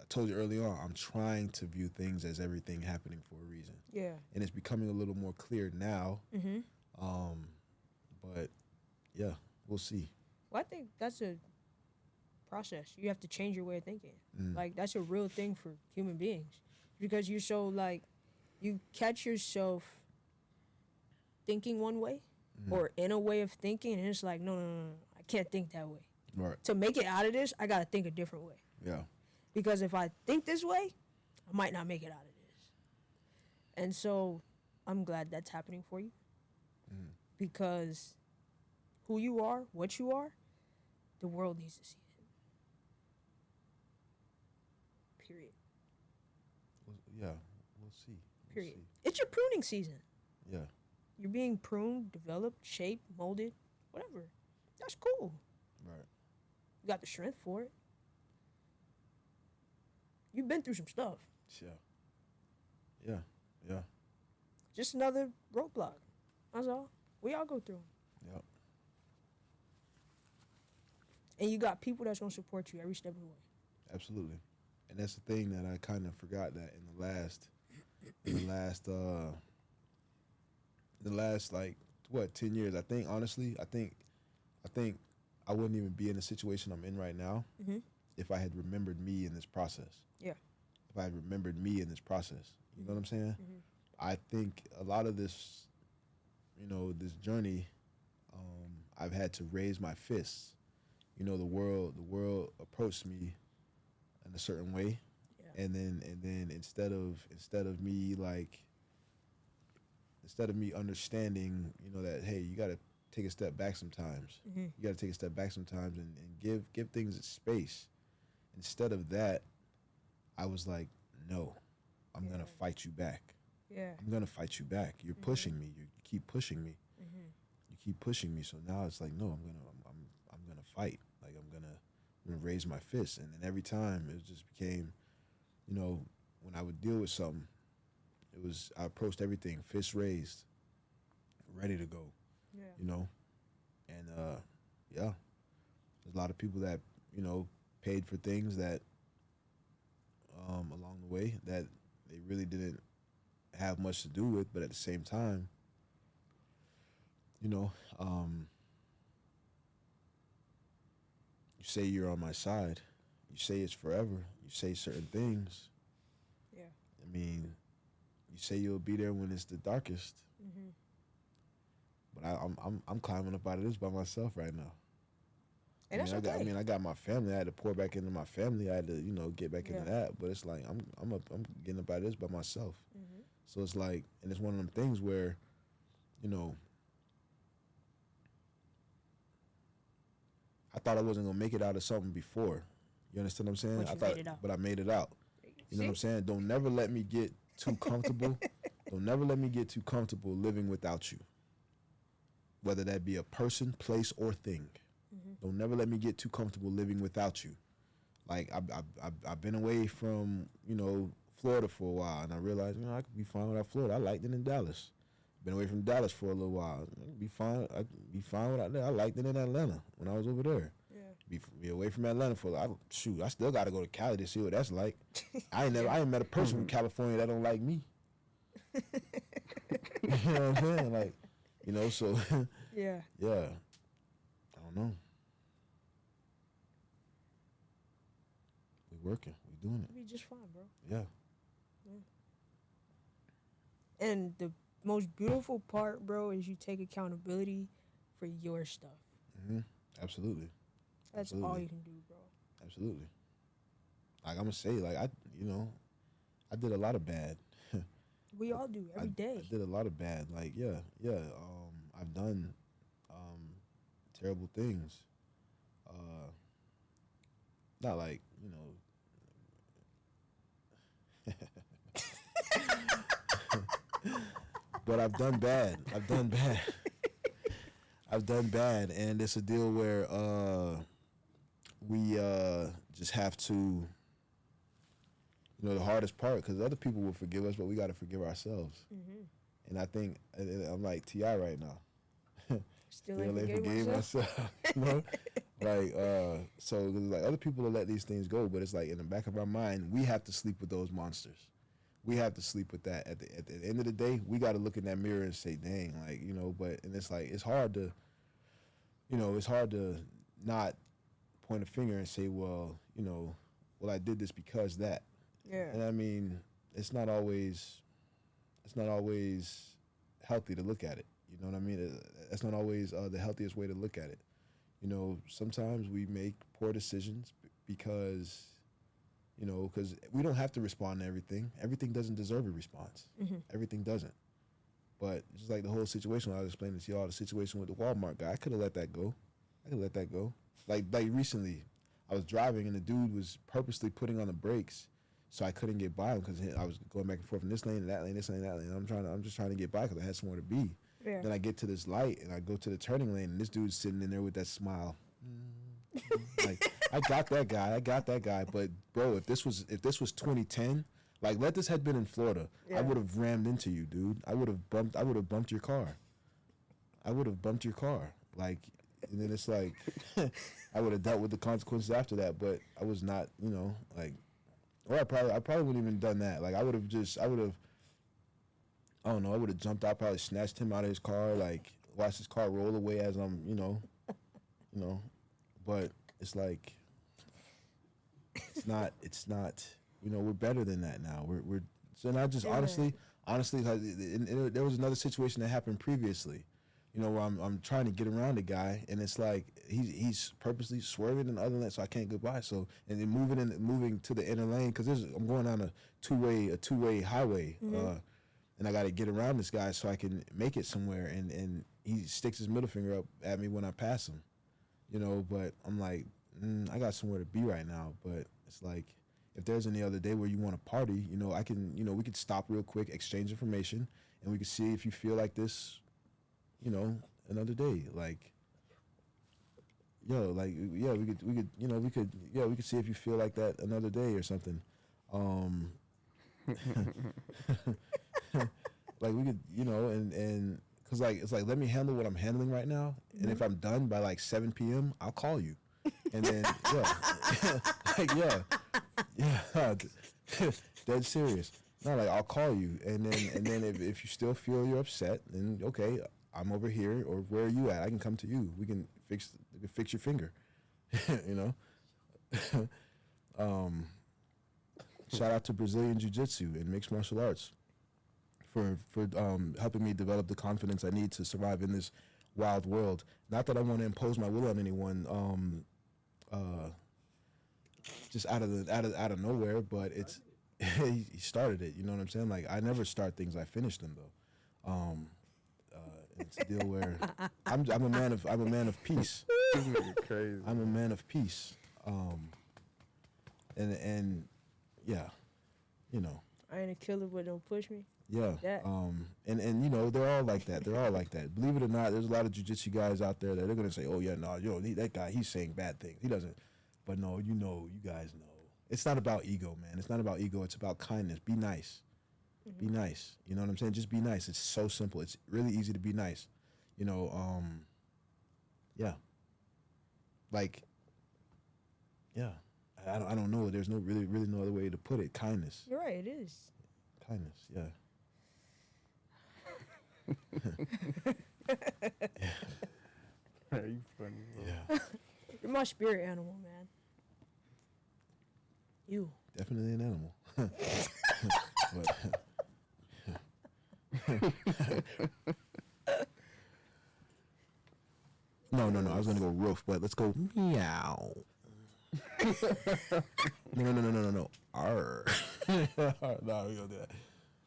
told you early on. I'm trying to view things as everything happening for a reason. Yeah. And it's becoming a little more clear now. But yeah, we'll see. Well, I think that's a process. You have to change your way of thinking. Like that's a real thing for human beings, because you're so you catch yourself thinking one way or in a way of thinking, and it's like no, I can't think that way. Right. To make it out of this, I gotta think a different way. Yeah. Because if I think this way, I might not make it out of this. And so I'm glad that's happening for you, because who you are, what you are, The world needs to see it. Period. Yeah, we'll see. Period. See. It's your pruning season. Yeah, You're being pruned, developed, shaped, molded, whatever. That's cool. right. You got the strength for it. You've been through some stuff. Yeah. Just another roadblock. That's all. We all go through 'em. Yep. And you got people that's gonna support you every step of the way. Absolutely. And that's the thing that I kind of forgot that in the last like what 10 years. I think honestly, I think I wouldn't even be in the situation I'm in right now Mhm. if I had remembered me in this process. Yeah. If I had remembered me in this process, you know what I'm saying? Mhm. I think a lot of this, this journey, I've had to raise my fists. The world approached me in a certain way, Yeah. and then instead of me understanding, that hey, you got to take a step back sometimes. Mhm. You got to take a step back sometimes and give things its space. Instead of that, I was like, no, I'm gonna fight you back. Yeah. I'm gonna fight you back. You're pushing me. You keep pushing me. Mhm. You keep pushing me. So now it's like, no, I'm gonna fight. Like I'm gonna raise my fist. And then every time it just became, when I would deal with something, I approached everything fist raised, ready to go. Yeah. And yeah, there's a lot of people that paid for things that along the way that they really didn't have much to do with, but at the same time, you say you're on my side, you say it's forever, you say certain things. Yeah. I mean, you say you'll be there when it's the darkest, Mhm. but I'm climbing up out of this by myself right now. And that's okay. I got my family. I had to pour back into my family. I had to, get back into that. But it's like I'm getting up out of this by myself. Mhm. So it's like, and it's one of them things where, I thought I wasn't gonna make it out of something before. You understand what I'm saying? But you made it out. But I made it out. You know what I'm saying? Don't never let me get too comfortable. Don't never let me get too comfortable living without you. Whether that be a person, place, or thing. Don't never let me get too comfortable living without you. Like I've been away from Florida for a while, and I realized I could be fine without Florida. I liked it in Dallas. Been away from Dallas for a little while. I'd be fine. I'd be fine without that. I liked it in Atlanta when I was over there. Yeah. Be away from Atlanta for I still got to go to Cali to see what that's like. I ain't met a person from California that don't like me. You know what I'm saying? Like, so Yeah. yeah. I don't know. We working. We doing it. You'll be just fine, bro. Yeah. And the most beautiful part, bro, is you take accountability for your stuff. Absolutely. That's all Absolutely. you can do, bro. Absolutely. Like I'm gonna say, like I did a lot of bad. We all do every day. I did a lot of bad. Like yeah. I've done terrible things. Not like but I've done bad. I've done bad. I've done bad, and it's a deal where we just have to. The hardest part, because other people will forgive us, but we got to forgive ourselves. And I think I'm like T.I. right now. Still ain't forgave forgave myself. Like so like other people will let these things go, but it's like in the back of our mind, we have to sleep with those monsters. We have to sleep with that. At the end of the day, we got to look in that mirror and say, dang, like, but, and it's like, it's hard to not point a finger and say, well, I did this because that. Yeah. And I mean, it's not always healthy to look at it. You know what I mean? That's not always the healthiest way to look at it. Sometimes we make poor decisions because we don't have to respond to everything. Everything doesn't deserve a response. Everything doesn't. But just like the whole situation I was explaining to y'all, the situation with the Walmart guy, I could have let that go. Like recently, I was driving and the dude was purposely putting on the brakes, so I couldn't get by him because I was going back and forth in this lane and that lane, this lane, that lane. I'm just trying to get by because I had somewhere to be. Yeah. Then I get to this light and I go to the turning lane and this dude's sitting in there with that smile. Like I got that guy. But bro, if this was 2010, like let this had been in Florida, Yeah. I would have rammed into you, dude. I would have bumped your car. Like, and then it's like I would have dealt with the consequences after that. But I was not, like, or I probably wouldn't even done that. Like I would have I don't know, I would have jumped out, probably snatched him out of his car, like watched his car roll away as I'm, but it's like, it's not, we're better than that now. We're so not just honestly, like, there was another situation that happened previously, where I'm trying to get around a guy and it's like he's purposely swerving in the other lane so I can't go by. So and then moving to the inner lane because I'm going on a two-way highway, and I got to get around this guy so I can make it somewhere. And he sticks his middle finger up at me when I pass him, But I'm like, I got somewhere to be right now. But it's like, if there's any other day where you want to party, I can, we could stop real quick, exchange information, and we could see if you feel like this, another day. Like, we could see if you feel like that another day or something. Like we could, and cause like it's like let me handle what I'm handling right now, and if I'm done by like 7 p.m., I'll call you, and then dead serious. No, like I'll call you, and then if you still feel you're upset, then okay, I'm over here, or where are you at? I can come to you. We can fix your finger, Shout out to Brazilian Jiu-Jitsu and mixed martial arts for helping me develop the confidence I need to survive in this wild world. Not that I want to impose my will on anyone, just out of nowhere, but it's he started it. You know what I'm saying? Like I never start things, I finish them though. It's a deal where I'm a man of peace. Crazy. I'm a man of peace. And yeah, I ain't a killer, but don't push me. Yeah. That. And they're all like that. They're all like that. Believe it or not, there's a lot of jiu-jitsu guys out there that they're gonna say, "Oh yeah, no, you don't need that guy. He's saying bad things. He doesn't." But no, you guys know. It's not about ego, man. It's not about ego. It's about kindness. Be nice. Be nice. You know what I'm saying? Just be nice. It's so simple. It's really easy to be nice. Yeah. Like, yeah. I don't know. There's no really no other way to put it. Kindness. You're right. It is. Kindness. Yeah. You funny, bro. Yeah. You're my spirit animal, man. You. Definitely an animal. No. I was gonna go roof, but let's go meow. No. Arr. No, we gonna do that.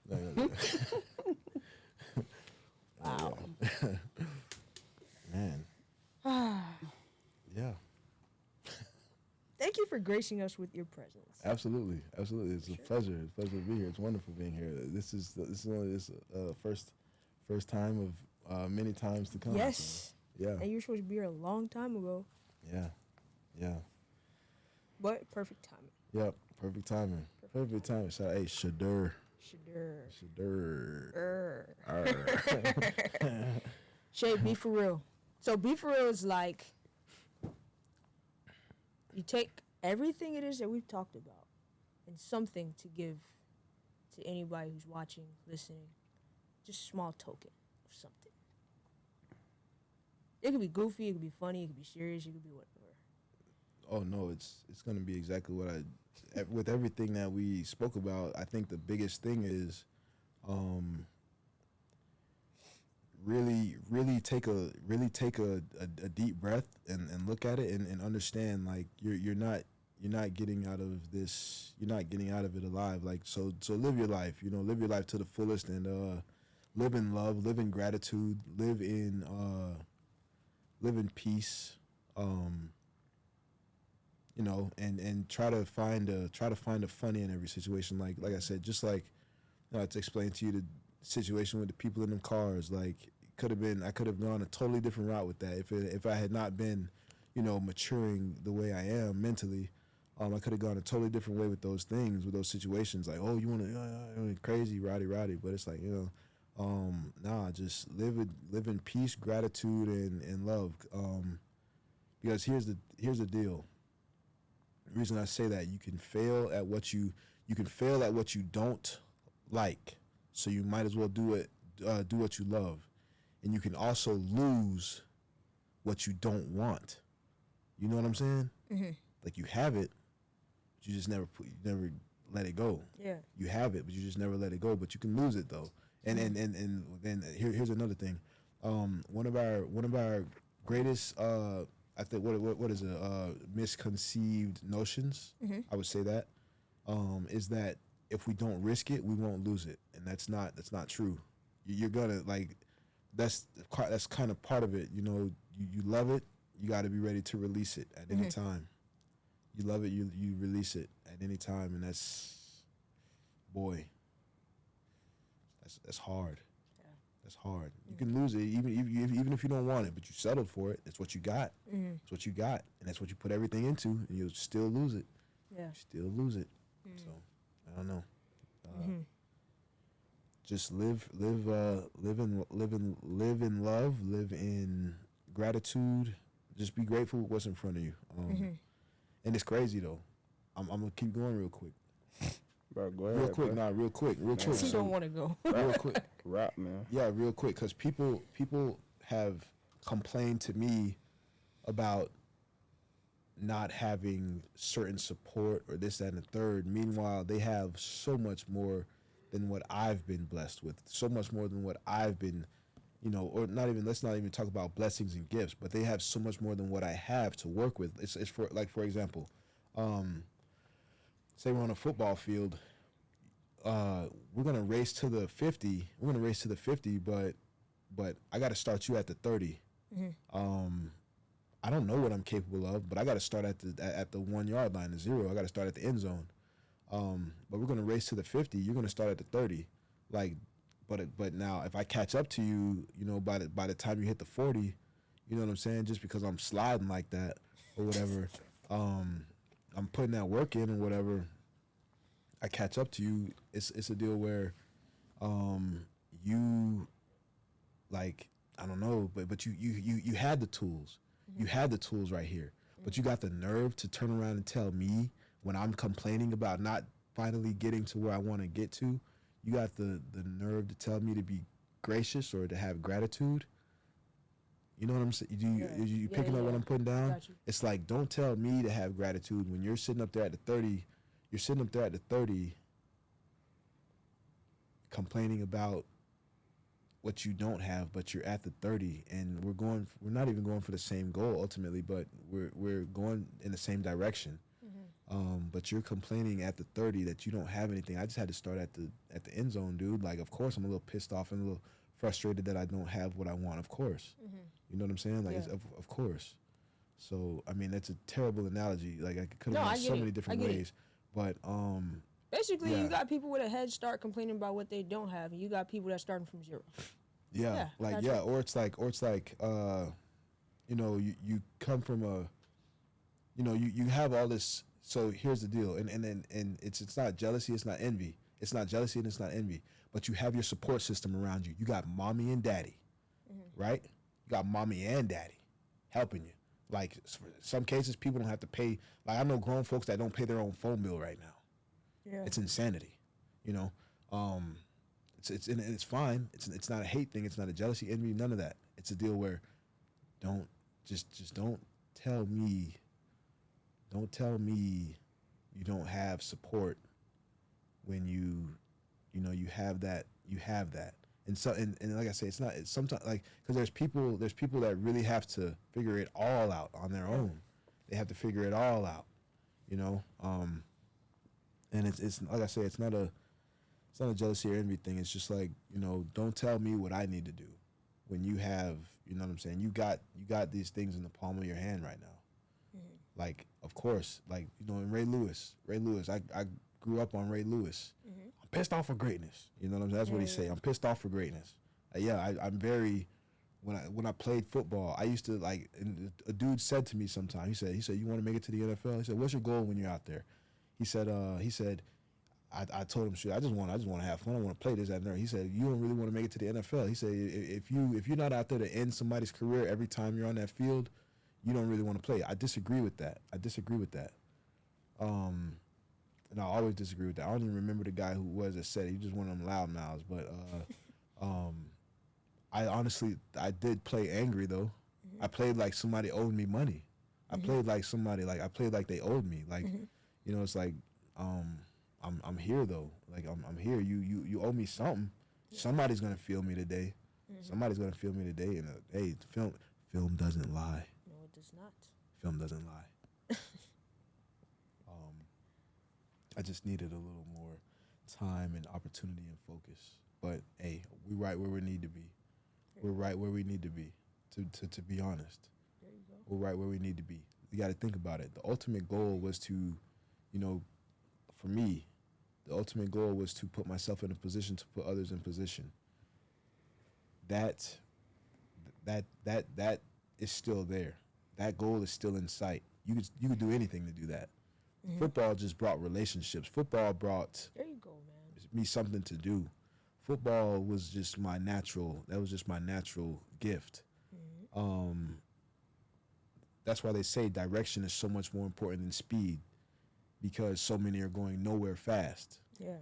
No, we gonna do that. Wow. Man. Yeah. Thank you for gracing us with your presence. Absolutely. It's a pleasure. It's a pleasure to be here. It's wonderful being here. This is only this first time of many times to come. Yes. So, yeah. And you were supposed to be here a long time ago. Yeah. But perfect timing. Yep. Perfect timing. Perfect timing. So hey, Shadur. Shay, be for real. So be for real is like you take everything it is that we've talked about and something to give to anybody who's watching, listening. Just a small token of something. It could be goofy, it could be funny, it could be serious, it could be whatever. Oh no, it's gonna be exactly what with everything that we spoke about. I think the biggest thing is really take a deep breath and look at it and understand like you're not getting out of this, you're not getting out of it alive. Like so live your life, live your life to the fullest and live in love, live in gratitude, live in peace. you know, and try to find a funny in every situation. Like I said, just like to explain to you the situation with the people in them cars. Like I could have gone a totally different route with that if I had not been, you know, maturing the way I am mentally. I could have gone a totally different way with those things, with those situations. Like, oh, you want to crazy, rowdy, but it's like, you know, nah, just live in peace, gratitude, and love. Because here's the deal. The reason I say that, you can fail at what you don't like, so you might as well do what you love, and you can also lose what you don't want. You know what I'm saying? Mm-hmm. Like, you have it, but you just never let it go. Yeah. You have it, but you just never let it go. But you can lose it though. And here's another thing. One of our greatest I think what is it? Misconceived notions. Mm-hmm. I would say that is that if we don't risk it, we won't lose it, and that's not true. You're gonna, like, that's kind of part of it. You know, you love it. You got to be ready to release it at any time. You love it, you release it at any time, and that's hard. Yeah. That's hard. You can lose it even if you don't want it, but you settled for it. It's what you got. Mm-hmm. It's what you got, and that's what you put everything into, and you'll still lose it. Yeah. You still lose it. Mm-hmm. So I don't know. Mm-hmm. Just live in love, live in gratitude. Just be grateful with what's in front of you. And it's crazy though. I'm gonna keep going real quick. Bro, go ahead. Real quick. You don't want to go. Real quick. Rap, man. Yeah, real quick, because people have complained to me about not having certain support or this, that, and the third. Meanwhile, they have so much more than what I've been blessed with, so much more than what I've been, you know, or not even, let's not even talk about blessings and gifts, but they have so much more than what I have to work with. It's for, like, for example, say we're on a football field, we're going to race to the 50, but I got to start you at the 30. I don't know what I'm capable of, but I got to start at the 1 yard line, the 0. I got to start at the end zone. But we're going to race to the 50. You're going to start at the 30. Like, but now if I catch up to you, you know, by the time you hit the 40, you know what I'm saying? Just because I'm sliding like that or whatever, I'm putting that work in or whatever, I catch up to you. It's a deal where, you, like, I don't know, but you had the tools. You had the tools right here, but you got the nerve to turn around and tell me when I'm complaining about not finally getting to where I want to get to, you got the nerve to tell me to be gracious or to have gratitude. You know what I'm saying? You picking up what I'm putting down? It's like, don't tell me to have gratitude when you're sitting up there at the 30. You're sitting up there at the 30 complaining about what you don't have, but you're at the 30, and we're not even going for the same goal ultimately, but we're going in the same direction. But you're complaining at the 30 that you don't have anything. I just had to start at the end zone, dude. Like, of course I'm a little pissed off and a little frustrated that I don't have what I want, of course. You know what I'm saying? Like, Yeah. it's, of course. So, I mean, that's a terrible analogy. Like, I could have No, gone I get so it. many different I get it. ways. But Basically, Yeah. you got people with a head start complaining about what they don't have, and you got people that's starting from 0. yeah, like, gotcha. yeah, or it's like, you know, you come from you know, you have all this. So here's the deal, and it's not jealousy, it's not envy. It's not jealousy and it's not envy. But you have your support system around you. You got mommy and daddy, right? You got mommy and daddy helping you. Like, for some cases, people don't have to pay. Like, I know grown folks that don't pay their own phone bill right now. Yeah. It's insanity, you know. It's fine. It's not a hate thing. It's not a jealousy, envy, none of that. It's a deal where don't tell me. Don't tell me you don't have support when you have that. You have that. And so, and like I say, it's not. It's sometimes, like, because there's people that really have to figure it all out on their own. They have to figure it all out, you know. And it's like I say, it's not a jealousy or envy thing. It's just like, you know, don't tell me what I need to do when you have, you know what I'm saying. You got these things in the palm of your hand right now. Like, of course, like, you know, in Ray Lewis, I grew up on Ray Lewis. I'm pissed off for greatness. You know what I'm saying? That's what he say. I'm pissed off for greatness. I'm very, when I played football, I used to like, and a dude said to me sometime, he said, you want to make it to the NFL? He said, what's your goal when you're out there? He said, I told him, shoot, I just want to have fun. I want to play this, that, and that. He said, you don't really want to make it to the NFL. He said, if you're not out there to end somebody's career every time you're on that field, you don't really want to play. I disagree with that. And I always disagree with that. I don't even remember the guy who was that said it. He just one of them loud mouths. But I honestly, I did play angry though. I played like somebody owed me money. I played like they owed me. Like, you know, it's like, I'm here though. Like I'm here. You owe me something. Somebody's gonna feel me today. Somebody's gonna feel me today. And hey, film doesn't lie. No, it does not. Film doesn't lie. I just needed a little more time and opportunity and focus. But hey, we're right where we need to be. We're right where we need to be. To be honest, There you go. we're right where we need to be. You got to think about it. The ultimate goal was to, you know, for me, the ultimate goal was to put myself in a position to put others in position. That is still there. That goal is still in sight. You could do anything to do that. Football just brought relationships. Football brought There you go, man. me something to do. Football was just my natural. That was just my natural gift. That's why they say direction is so much more important than speed, because so many are going nowhere fast. Yeah.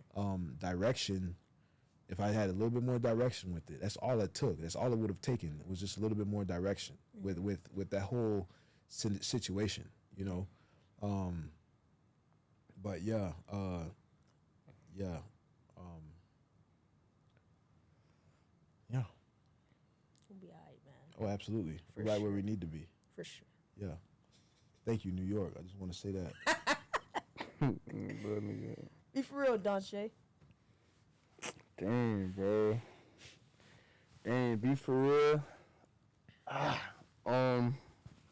Direction, if I had a little bit more direction with it, that's all it took. That's all it would have taken. It was just a little bit more direction with that whole situation, you know. But yeah. Yeah. We'll be all right, man. Oh, absolutely. For We're right sure. where we need to be. For sure. Yeah. Thank you, New York. I just want to say that. Be for real, Donshay. Dang, bro. Dang, be for real.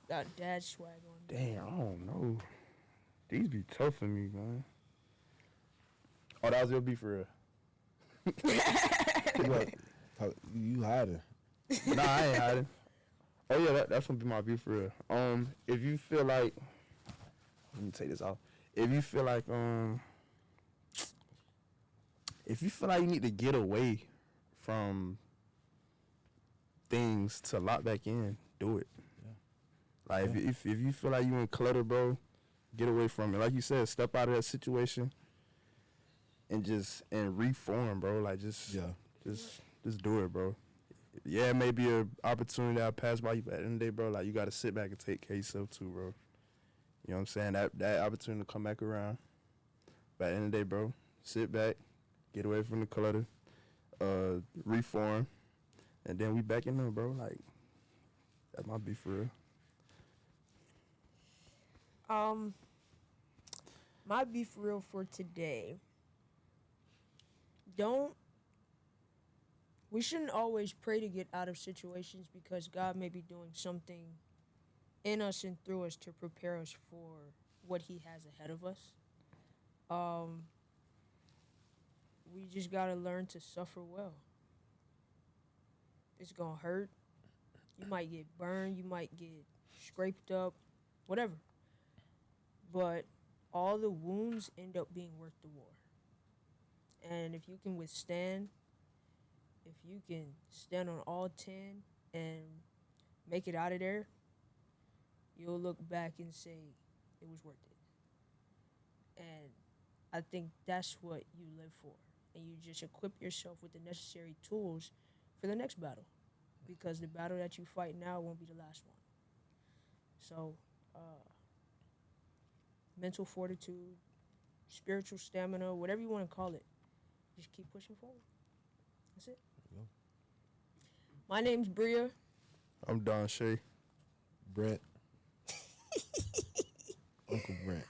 Got dad swag on. Dang, I don't know. These be tough for me, man. Oh, that was your be for real. What? You hiding. Nah, I ain't hiding. Oh yeah, that's gonna be my be for real. If you feel like, let me take this off. If you feel like you need to get away from things to lock back in, do it. Yeah. Like if you feel like you in clutter, bro, get away from it. Like you said, step out of that situation and reform, bro. Like just do it, bro. Yeah, it may be an opportunity that'll pass by you, but at the end of the day, bro, like you gotta sit back and take care of yourself too, bro. You know what I'm saying? That opportunity to come back around. But at the end of the day, bro, sit back, get away from the clutter, reform, and then we back in there, bro. Like that might be for real. My be for real for today. We shouldn't always pray to get out of situations, because God may be doing something in us and through us to prepare us for what he has ahead of us. We just gotta learn to suffer well. It's gonna hurt. You might get burned, you might get scraped up, whatever. But all the wounds end up being worth the war. And if you can withstand, if you can stand on all 10 and make it out of there, you'll look back and say it was worth it. And I think that's what you live for. And you just equip yourself with the necessary tools for the next battle, because the battle that you fight now won't be the last one. So, mental fortitude, spiritual stamina, whatever you want to call it, just keep pushing forward. That's it. My name's Briah. I'm Donshay. Brent. Uncle Brent.